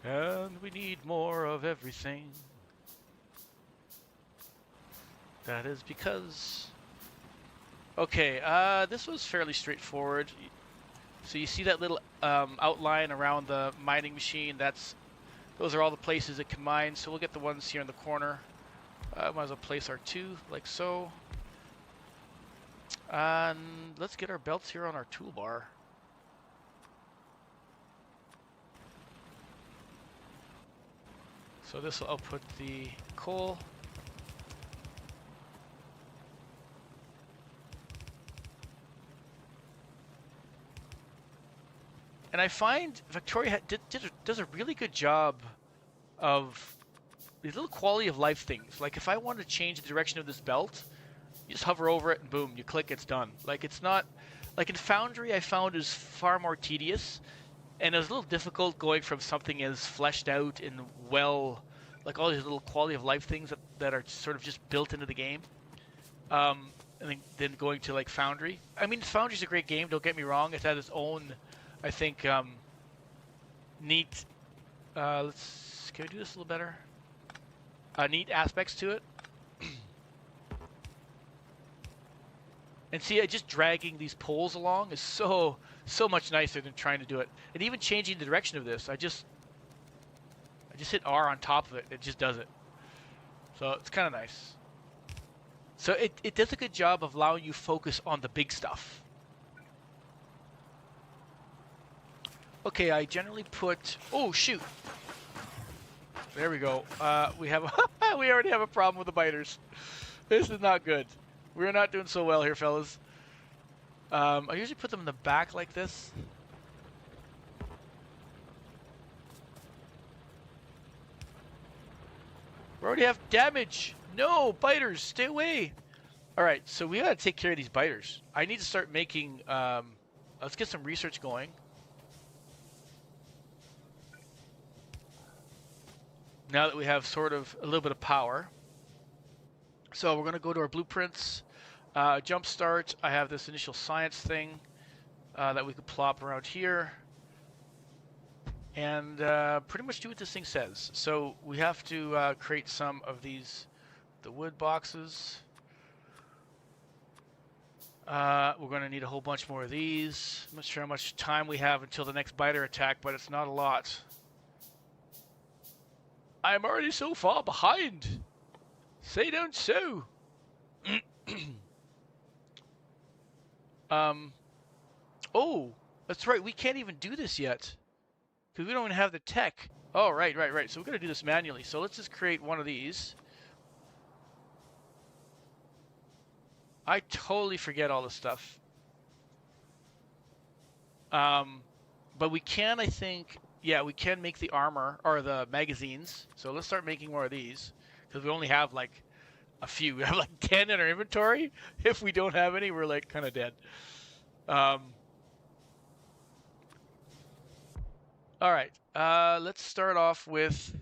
And we need more of everything. That is because... Okay, this was fairly straightforward. So you see that little outline around the mining machine? Those are all the places it can mine. So we'll get the ones here in the corner. Might as well place our 2, like so. And let's get our belts here on our toolbar. So this will output the coal. And I find Victoria does a really good job of these little quality of life things. Like if I want to change the direction of this belt, you just hover over it and boom, you click, it's done. Like it's not, like in Foundry I found is far more tedious. And it was a little difficult going from something as fleshed out and well, like all these little quality of life things that are sort of just built into the game. And then going to like Foundry. I mean, Foundry's a great game, don't get me wrong. It's had its own, I think, neat, can we do this a little better? Neat aspects to it. And see, just dragging these poles along is so much nicer than trying to do it. And even changing the direction of this, I just hit R on top of it. It just does it. So it's kind of nice. So it does a good job of allowing you focus on the big stuff. Okay, I generally put... Oh, shoot. There we go. We have we already have a problem with the biters. This is not good. We're not doing so well here, fellas. I usually put them in the back like this. We already have damage. No, biters, stay away. All right, so we gotta take care of these biters. I need to start making. Let's get some research going. Now that we have sort of a little bit of power. So we're gonna go to our blueprints. Jumpstart. I have this initial science thing that we could plop around here. And pretty much do what this thing says. So we have to create some of these, the wood boxes. We're going to need a whole bunch more of these. I'm not sure how much time we have until the next biter attack, but it's not a lot. I'm already so far behind. Say don't so. Oh, that's right. We can't even do this yet because we don't even have the tech. Oh, right. So we're going to do this manually. So let's just create one of these. I totally forget all this stuff. But we can, I think, yeah, we can make the armor or the magazines. So let's start making more of these because we only have like a few. We have like 10 in our inventory. If we don't have any, we're like kind of dead. All right. Let's start off with,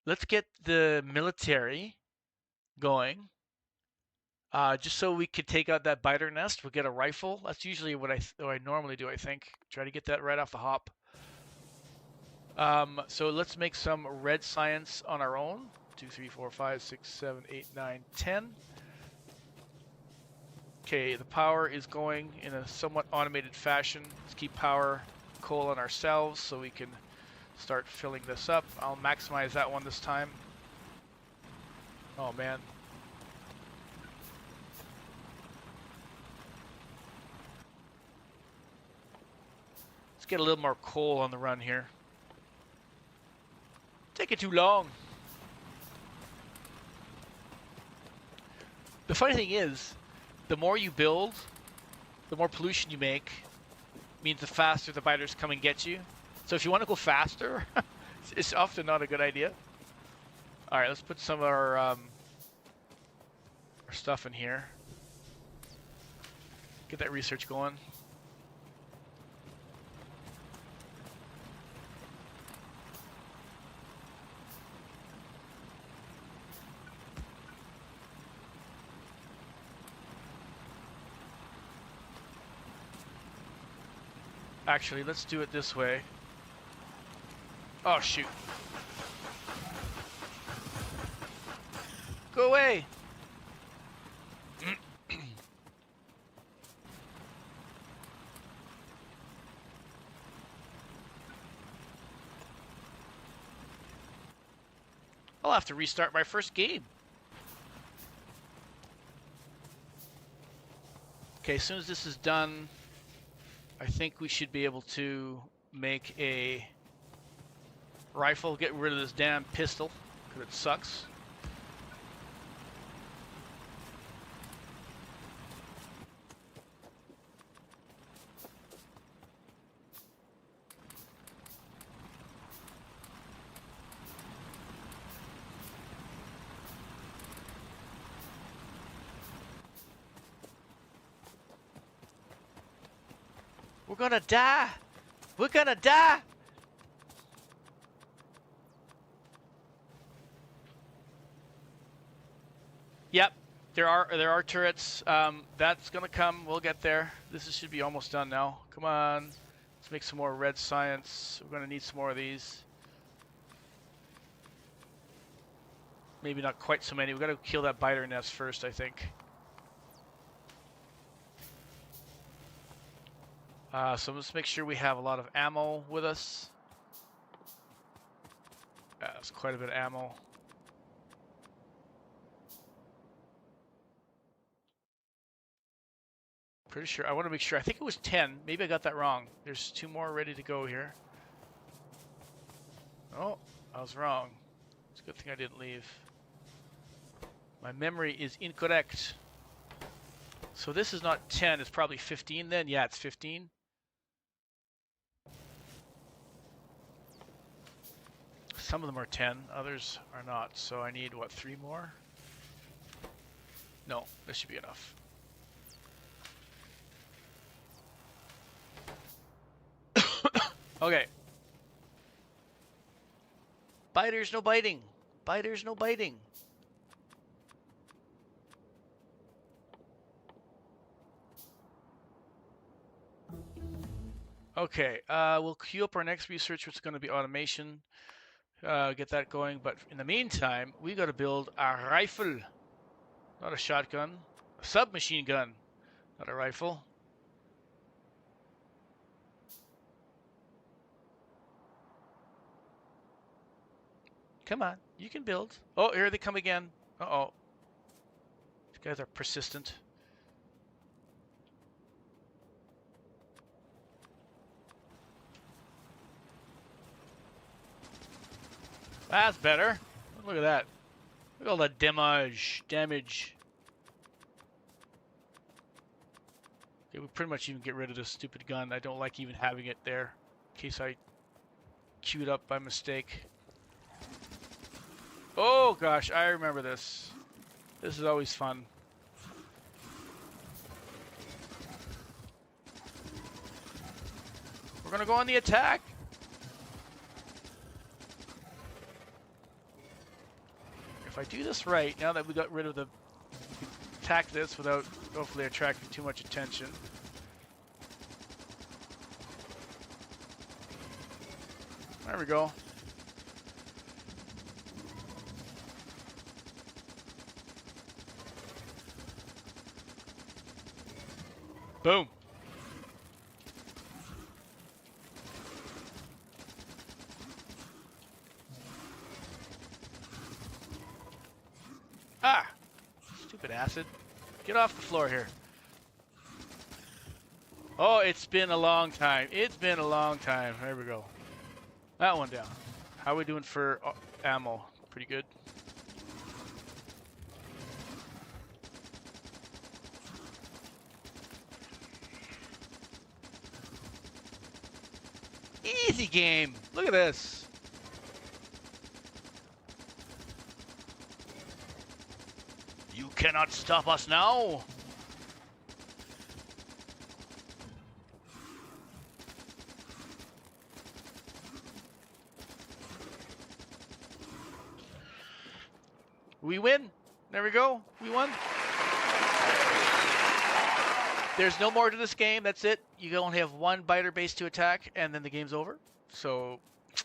let's get the military going. Just so we could take out that biter nest, we'll get a rifle. That's usually what I normally do, I think. Try to get that right off the hop. So let's make some red science on our own. 2, 3, 4, 5, 6, 7, 8, 9, 10. Okay, the power is going in a somewhat automated fashion. Let's keep power coal on ourselves so we can start filling this up. I'll maximize that one this time. Oh man. Let's get a little more coal on the run here. Taking too long. The funny thing is, the more you build, the more pollution you make, means the faster the biters come and get you. So if you want to go faster, it's often not a good idea. All right, let's put some of our stuff in here. Get that research going. Actually, let's do it this way. Oh, shoot. Go away! I'll have to restart my first game. Okay, as soon as this is done, I think we should be able to make a rifle, get rid of this damn pistol, because it sucks. We're gonna die! We're gonna die! Yep, there are turrets. That's gonna come. We'll get there. This should be almost done now. Come on, let's make some more red science. We're gonna need some more of these. Maybe not quite so many. We gotta kill that biter nest first, I think. So let's make sure we have a lot of ammo with us. That's quite a bit of ammo. Pretty sure. I want to make sure. I think it was 10. Maybe I got that wrong. There's 2 more ready to go here. Oh, I was wrong. It's a good thing I didn't leave. My memory is incorrect. So this is not 10. It's probably 15 then. Yeah, it's 15. Some of them are 10. Others are not. So I need, what, 3 more? No, this should be enough. Okay. Biters, no biting. Biters, no biting. Okay, we'll queue up our next research, which is going to be automation. Get that going. But in the meantime, we got to build a rifle. Not a shotgun. A submachine gun. Not a rifle. Come on, you can build. Oh, here they come again. Uh-oh. These guys are persistent. That's better. Look at that. Look at all that damage. Okay, we pretty much even get rid of this stupid gun. I don't like even having it there in case I queued up by mistake. Oh gosh, I remember this. This is always fun. We're gonna go on the attack. If I do this right, now that we got rid of the attack this without hopefully attracting too much attention. There we go. Boom. Ah! Stupid acid. Get off the floor here. Oh, it's been a long time. It's been a long time. There we go. That one down. How are we doing for ammo? Pretty good. Easy game. Look at this. You cannot stop us now. We win. There we go. We won. There's no more to this game. That's it. You only have one biter base to attack, and then the game's over. So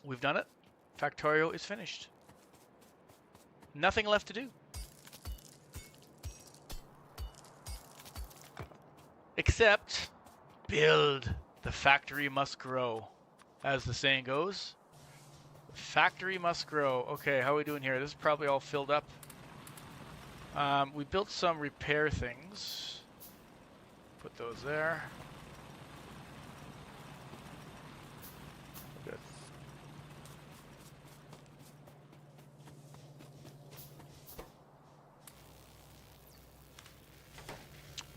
we've done it. Factorio is finished. Nothing left to do. Except build. The factory must grow. As the saying goes. The factory must grow. Okay, how are we doing here? This is probably all filled up. We built some repair things. Put those there. Good.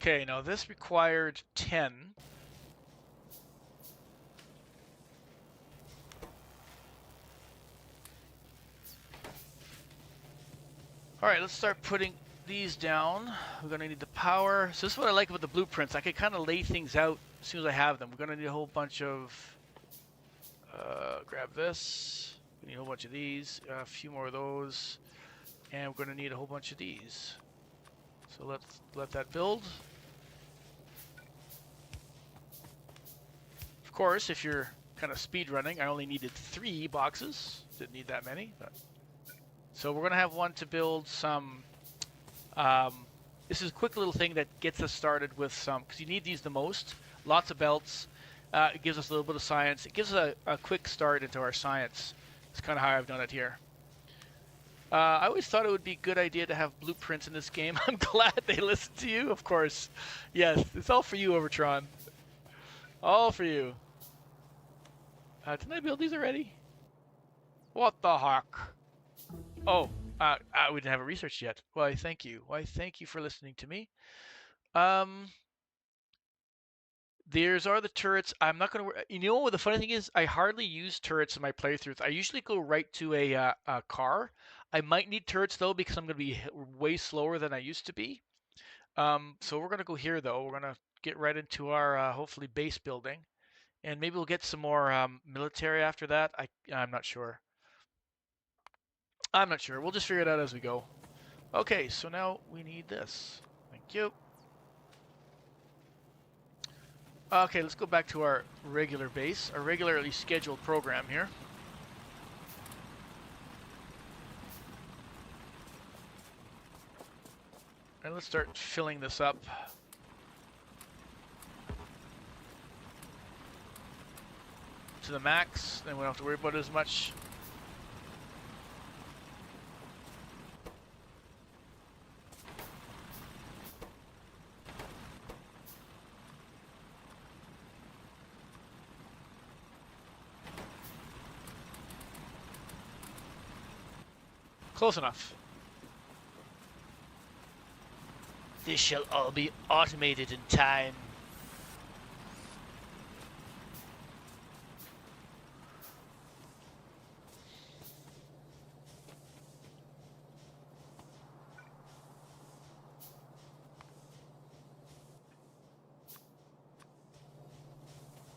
Okay, now this required 10. All right, let's start putting these down. We're gonna need the power. So this is what I like about the blueprints. I can kind of lay things out as soon as I have them. We're gonna need a whole bunch of, grab this. We need a whole bunch of these, a few more of those, and we're gonna need a whole bunch of these. So let's let that build. Of course, if you're kind of speed running, I only needed 3 boxes. Didn't need that many, but. So we're gonna have one to build some. This is a quick little thing that gets us started with some, because you need these the most. Lots of belts. It gives us a little bit of science. It gives us a quick start into our science. It's kind of how I've done it here. I always thought it would be a good idea to have blueprints in this game. I'm glad they listened to you, of course. Yes, it's all for you, Overtron. All for you. Didn't I build these already? What the heck? Oh, we didn't have it researched yet. Why, thank you. Why, thank you for listening to me. Um, There's are the turrets. I'm not gonna. You know what the funny thing is? I hardly use turrets in my playthroughs. I usually go right to a car. I might need turrets though because I'm gonna be way slower than I used to be. So we're gonna go here though. We're gonna get right into our hopefully base building, and maybe we'll get some more military after that. I'm not sure. I'm not sure. We'll just figure it out as we go. Okay, so now we need this. Thank you. Okay, let's go back to our regular base, our regularly scheduled program here. And let's start filling this up. To the max, then we don't have to worry about it as much. Close enough. This shall all be automated in time.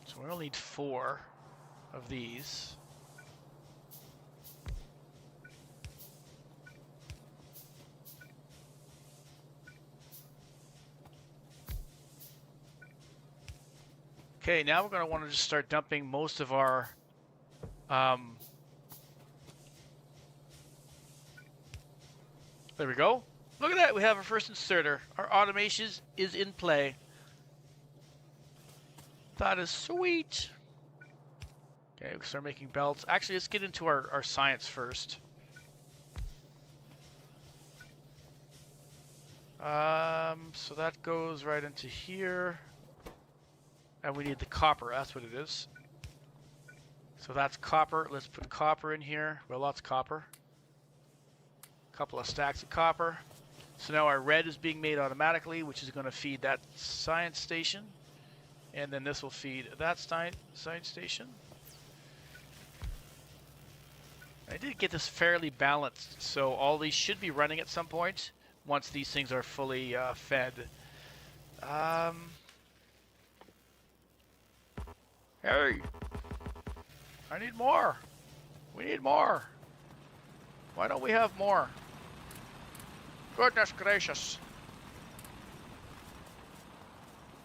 So we only need 4 of these. Okay, now we're going to want to just start dumping most of our there we go. Look at that, we have our first inserter. Our automation is in play. That is sweet. Okay, we start making belts. Actually, let's get into our science first. So that goes right into here. And we need the copper, that's what it is. So that's copper. Let's put copper in here. Well, lots of copper. A couple of stacks of copper. So now our red is being made automatically, which is going to feed that science station. And then this will feed that science station. I did get this fairly balanced, so all these should be running at some point once these things are fully fed. Hey, I need more. We need more. Why don't we have more? Goodness gracious.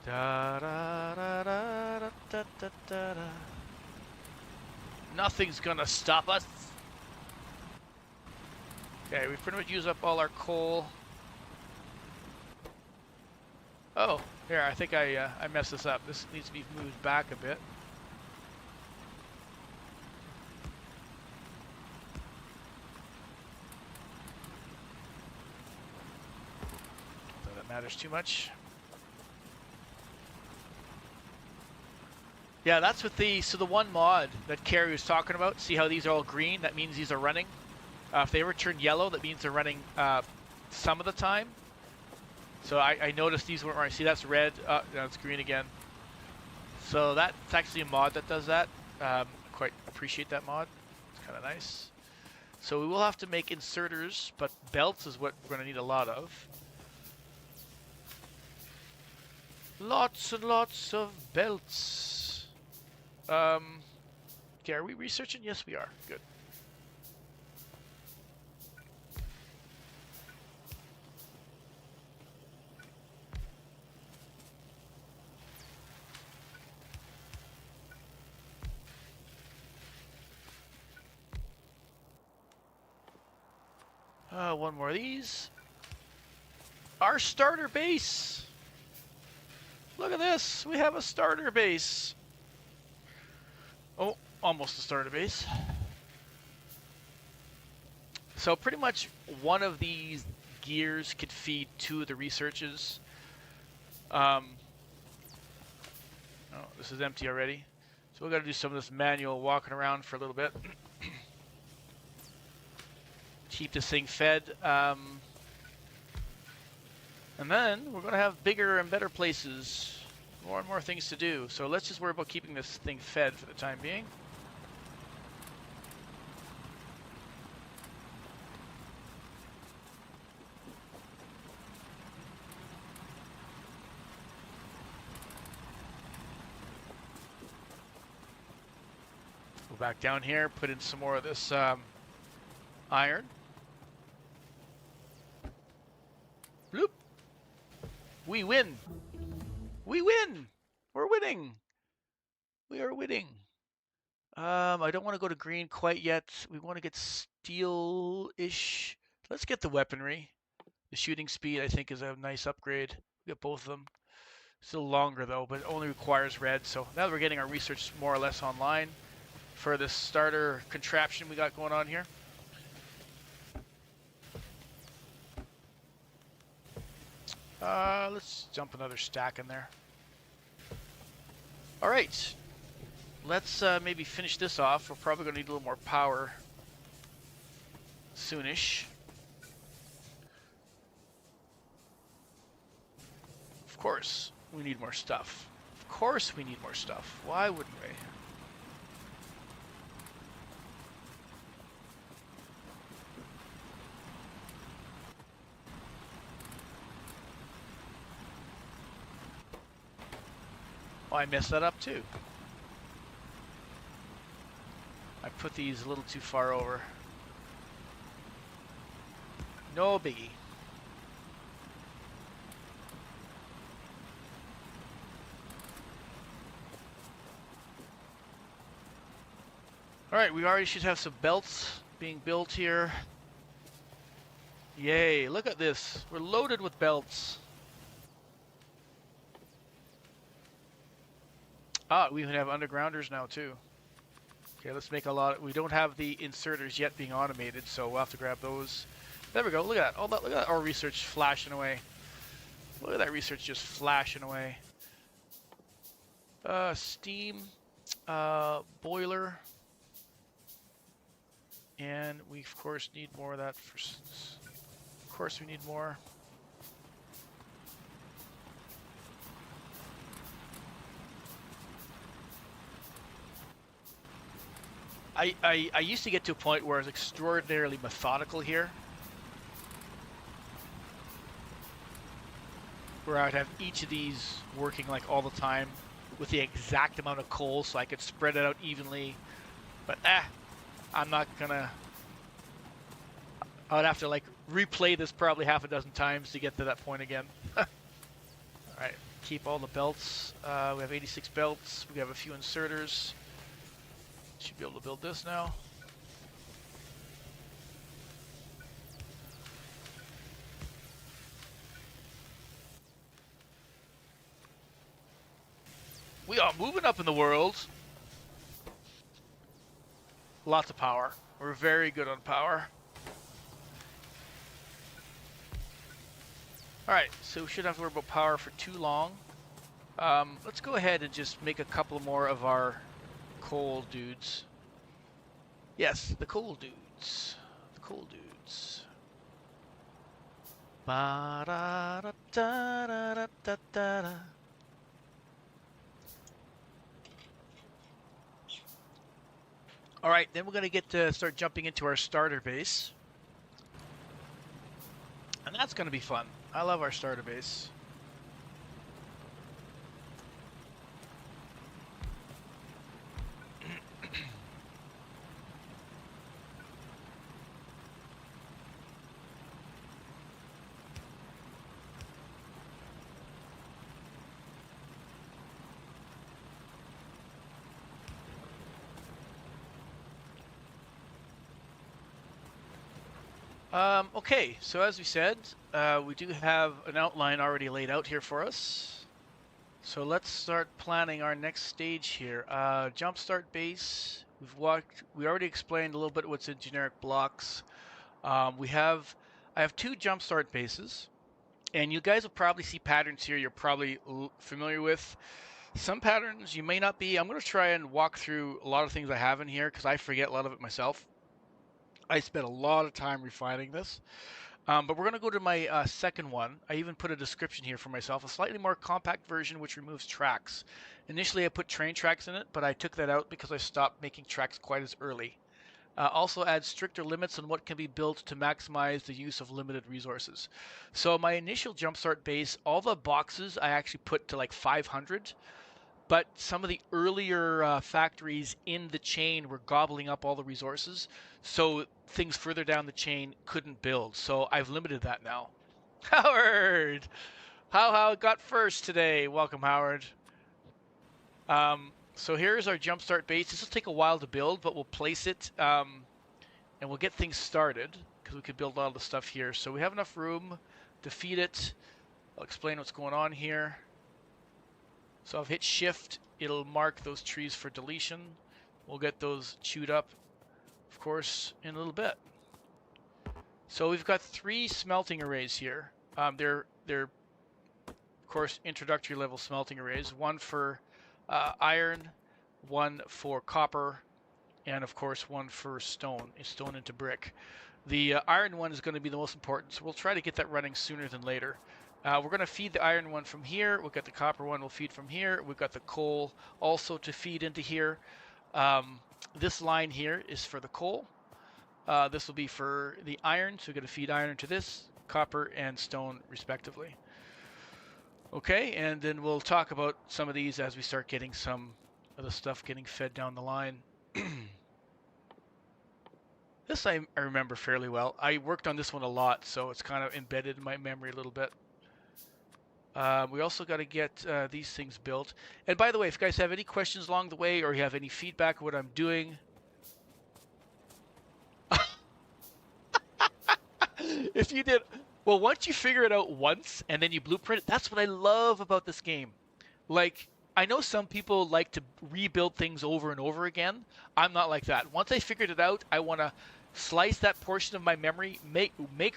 Da, da, da, da, da, da, da, da. Nothing's gonna stop us. Okay, we pretty much used up all our coal. Oh, here, I think I messed this up. This needs to be moved back a bit. Not that matters too much. Yeah, that's with so the one mod that Carrie was talking about, see how these are all green? That means these are running. If they ever turn yellow, that means they're running some of the time. So I noticed these weren't running. See, that's red. Now it's green again. So that's actually a mod that does that. Quite appreciate that mod. It's kind of nice. So we will have to make inserters, but belts is what we're going to need a lot of. Lots and lots of belts. Okay, are we researching? Yes, we are. Good. One more of these. Our starter base. Look at this. We have a starter base. Oh, almost a starter base. So pretty much one of these gears could feed two of the researches. Um, oh, this is empty already. So we got to do some of this manual walking around for a little bit. Keep this thing fed. And then we're going to have bigger and better places, more and more things to do. So let's just worry about keeping this thing fed for the time being. Go back down here, put in some more of this iron. Bloop. We win. We win. We're winning. We are winning. I don't want to go to green quite yet. We want to get steel-ish. Let's get the weaponry. The shooting speed, I think, is a nice upgrade. We get both of them. Still longer, though, but it only requires red. So now that we're getting our research more or less online for this starter contraption we got going on here. Let's dump another stack in there. All right. Let's maybe finish this off. We're probably going to need a little more power soonish. Of course, we need more stuff. Of course we need more stuff. Why wouldn't we? Oh, I messed that up too. I put these a little too far over. No biggie. All right, we already should have some belts being built here. Yay, look at this. We're loaded with belts. Ah, we even have undergrounders now too. Okay, let's make a lot. We don't have the inserters yet being automated, so we'll have to grab those. There we go. Look at that. Look at that. Our research flashing away. Look at that research just flashing away. Steam, boiler, and we of course need more of that. Of course, we need more. I used to get to a point where I was extraordinarily methodical here, where I'd have each of these working like all the time with the exact amount of coal so I could spread it out evenly. But I'm not gonna. I would have to like replay this probably half a dozen times to get to that point again. All right, keep all the belts. We have 86 belts. We have a few inserters. Should be able to build this now. We are moving up in the world. Lots of power. We're very good on power. Alright, so we shouldn't have to worry about power for too long. Let's go ahead and just make a couple more of our coal dudes. Yes, the coal dudes. The coal dudes. Ba-da-da-da-da-da-da-da. All right, then we're going to get to start jumping into our starter base. And that's going to be fun. I love our starter base. Okay, so as we said, we do have an outline already laid out here for us. So let's start planning our next stage here. Jumpstart base. We already explained a little bit what's in generic blocks. I have two jumpstart bases, and you guys will probably see patterns here you're probably familiar with. Some patterns you may not be. I'm going to try and walk through a lot of things I have in here because I forget a lot of it myself. I spent a lot of time refining this. But we're going to go to my second one. I even put a description here for myself, a slightly more compact version which removes tracks. Initially I put train tracks in it, but I took that out because I stopped making tracks quite as early. Also adds stricter limits on what can be built to maximize the use of limited resources. So my initial jumpstart base, all the boxes I actually put to like 500, but some of the earlier factories in the chain were gobbling up all the resources, so things further down the chain couldn't build. So I've limited that now. Howard! How got first today. Welcome, Howard. So here's our jumpstart base. This will take a while to build, but we'll place it and we'll get things started because we could build all the stuff here. So we have enough room to feed it. I'll explain what's going on here. So I've hit shift, it'll mark those trees for deletion. We'll get those chewed up, of course, in a little bit. So we've got 3 smelting arrays here. They're of course introductory level smelting arrays. One for iron, one for copper, and of course one for stone into brick. The iron one is going to be the most important, so we'll try to get that running sooner than later. We're going to feed the iron one from here. We've got the copper one we'll feed from here. We've got the coal also to feed into here. This line here is for the coal. This will be for the iron, so we're going to feed iron to this, copper and stone respectively. Okay, and then we'll talk about some of these as we start getting some of the stuff getting fed down the line. This I remember fairly well. I worked on this one a lot, so it's kind of embedded in my memory a little bit. We also got to get these things built. And by the way, if you guys have any questions along the way or you have any feedback on what I'm doing, if you did, well, once you figure it out once and then you blueprint it, that's what I love about this game. Like, I know some people like to rebuild things over and over again. I'm not like that. Once I figured it out, I want to slice that portion of my memory, make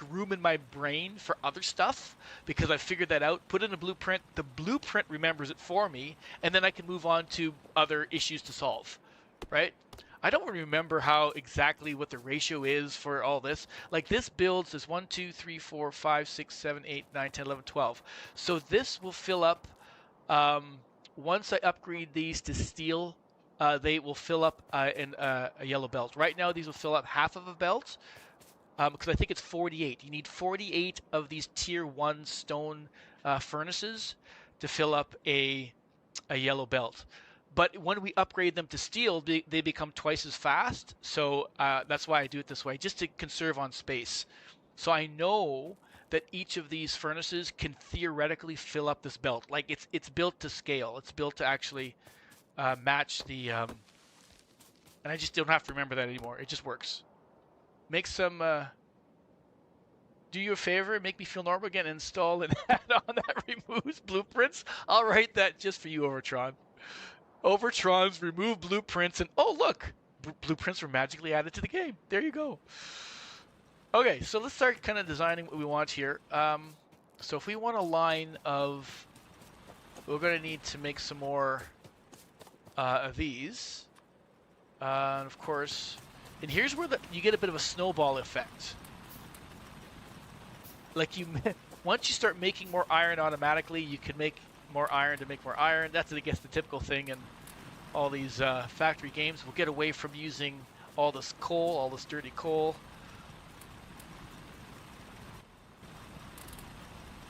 room in my brain for other stuff because I figured that out, put in a blueprint, the blueprint remembers it for me, and then I can move on to other issues to solve, right? I don't remember how exactly what the ratio is for all this. Like this builds is 1, 2, 3, 4, 5, 6, 7, 8, 9, 10, 11, 12. So this will fill up, once I upgrade these to steel, they will fill up in a yellow belt. Right now, these will fill up half of a belt because I think it's 48. You need 48 of these tier 1 stone furnaces to fill up a yellow belt. But when we upgrade them to steel, they become twice as fast. So that's why I do it this way, just to conserve on space. So I know that each of these furnaces can theoretically fill up this belt. Like it's built to scale. It's built to actually match the, and I just don't have to remember that anymore. It just works. Make some, do you a favor, make me feel normal again, install an add-on that removes blueprints. I'll write that just for you, Overtron. Overtron's remove blueprints, and oh look, blueprints were magically added to the game. There you go. Okay, so let's start kind of designing what we want here. So if we want a line of, we're going to need to make some more of these. And of course, and here's where you get a bit of a snowball effect. Like once you start making more iron automatically, you can make more iron to make more iron. That's, I guess, the typical thing in all these factory games. We'll get away from using all this coal, all this dirty coal.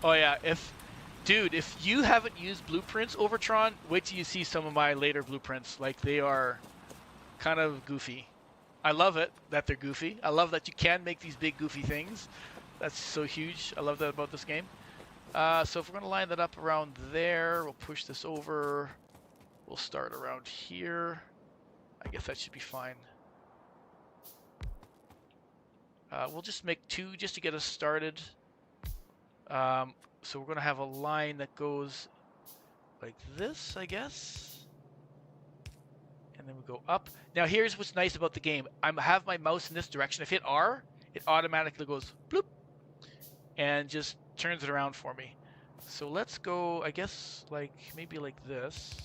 Oh yeah, if you haven't used blueprints, Overtron, wait till you see some of my later blueprints. Like, they are kind of goofy. I love it that they're goofy. I love that you can make these big goofy things. That's so huge. I love that about this game. So if we're going to line that up around there, we'll push this over. We'll start around here. I guess that should be fine. We'll just make 2 just to get us started. So we're going to have a line that goes like this, I guess. And then we go up. Now here's what's nice about the game. I have my mouse in this direction. If I hit R, it automatically goes bloop and just turns it around for me. So let's go, I guess, like maybe like this.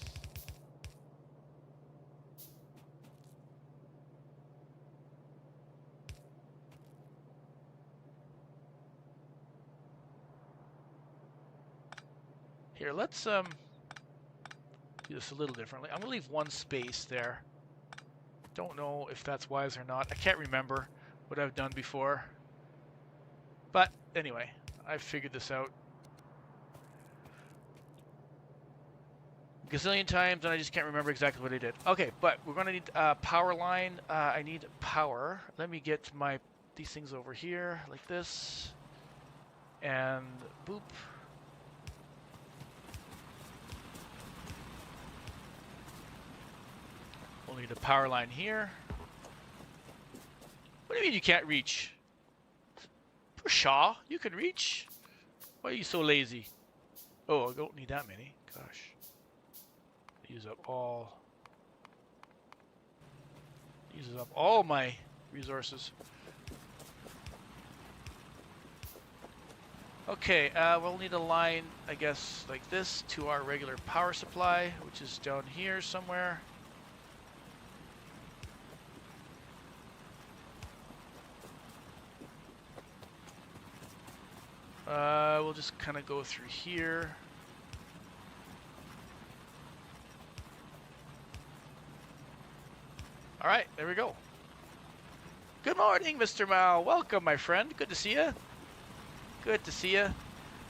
Here, let's do this a little differently. I'm gonna leave one space there. Don't know if that's wise or not. I can't remember what I've done before. But anyway, I figured this out a gazillion times and I just can't remember exactly what I did. Okay, but we're gonna need a power line. I need power. Let me get these things over here like this. And boop. We'll need a power line here. What do you mean you can't reach? Shaw, you can reach. Why are you so lazy? Oh, I don't need that many. Gosh. Uses up all my resources. Okay, we'll need a line, I guess, like this to our regular power supply, which is down here somewhere. We'll just kind of go through here. All right, there we go. Good morning, Mr. Mao. Welcome, my friend. Good to see you. Good to see you.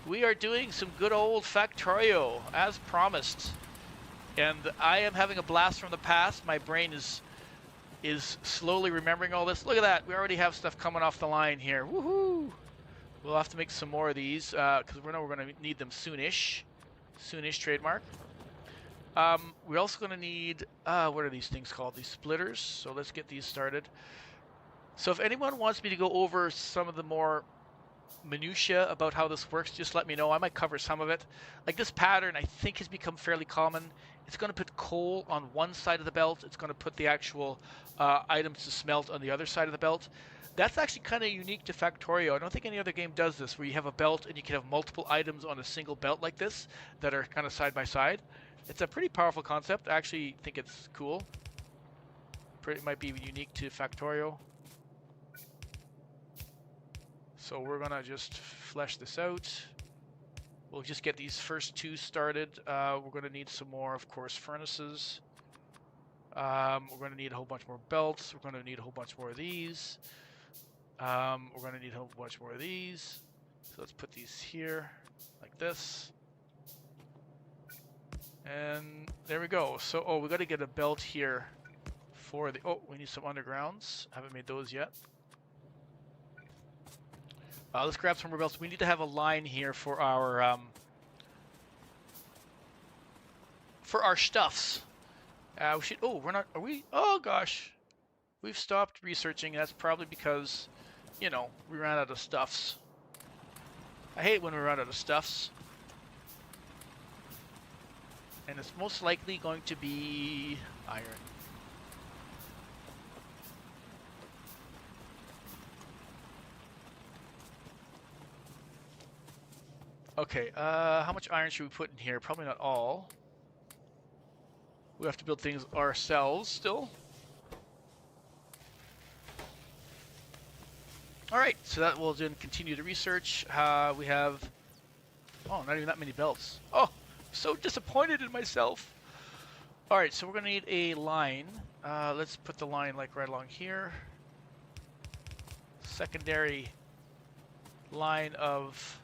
We are doing some good old Factorio, as promised. And I am having a blast from the past. My brain is slowly remembering all this. Look at that. We already have stuff coming off the line here. Woohoo! We'll have to make some more of these because we know we're going to need them soonish. Soonish trademark. We're also going to need, what are these things called? These splitters. So let's get these started. So if anyone wants me to go over some of the more minutia about how this works, just let me know. I might cover some of it. Like this pattern, I think has become fairly common. It's going to put coal on one side of the belt. It's going to put the actual items to smelt on the other side of the belt. That's actually kind of unique to Factorio. I don't think any other game does this, where you have a belt and you can have multiple items on a single belt like this that are kind of side by side. It's a pretty powerful concept. I actually think it's cool. It might be unique to Factorio. So we're gonna just flesh this out. We'll just get these first two started. We're gonna need some more, of course, furnaces. We're gonna need a whole bunch more belts. We're gonna need a whole bunch more of these. We're gonna need a whole bunch more of these. So let's put these here, like this. And there we go. So, oh, we gotta get a belt here for the, oh, we need some undergrounds. Haven't made those yet. Let's grab some more belts. We need to have a line here for our stuffs. We should, oh, we're not, are we? Oh gosh. We've stopped researching. That's probably because, you know, we ran out of stuffs. I hate when we run out of stuffs. And it's most likely going to be iron. Okay, how much iron should we put in here? Probably not all. We have to build things ourselves still. Alright, so that will then continue the research. We have, oh, not even that many belts. Oh, so disappointed in myself. Alright, so we're going to need a line. Let's put the line like right along here. Secondary line of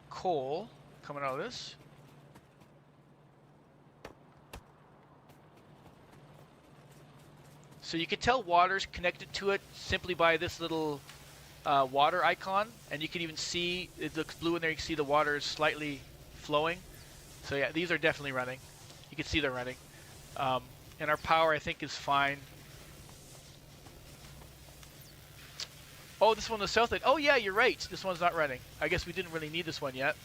coal coming out of this. So you can tell water's connected to it simply by this little water icon, and you can even see it looks blue in there. You can see the water is slightly flowing. So yeah, these are definitely running. You can see they're running. And our power, I think, is fine. Oh, this one on the south end. Oh yeah, you're right. This one's not running. I guess we didn't really need this one yet.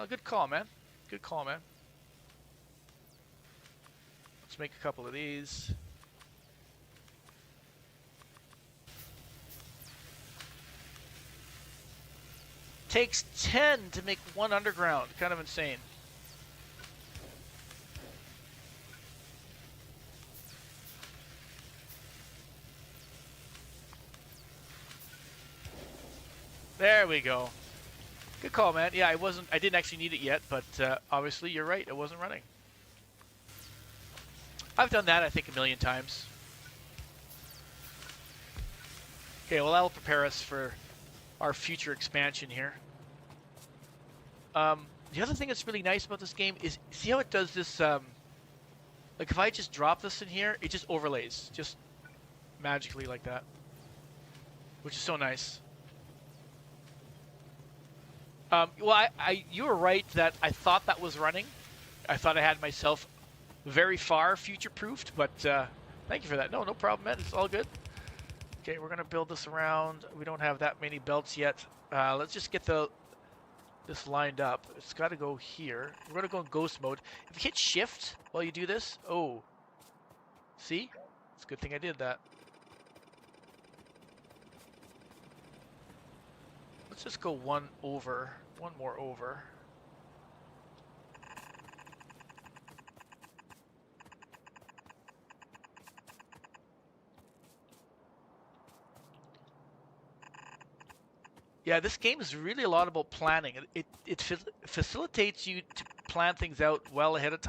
Good call, man. Good call, man. Let's make a couple of these. Takes 10 to make one underground. Kind of insane. There we go. Good call, man. Yeah, I didn't actually need it yet, but obviously you're right. It wasn't running. I've done that, I think, a million times. Okay, well, that'll prepare us for our future expansion here. The other thing that's really nice about this game is, see how it does this, like if I just drop this in here, it just overlays, just magically like that, which is so nice. Well, you were right that I thought that was running. I thought I had myself very far future-proofed, but thank you for that. No problem, man. It's all good. Okay, we're gonna build this around. We don't have that many belts yet. Let's just get this lined up. It's got to go here. We're gonna go in ghost mode. If you hit shift while you do this, oh, see? It's a good thing I did that. Let's just go one more over. Yeah, this game is really a lot about planning. It facilitates you to plan things out well ahead of time.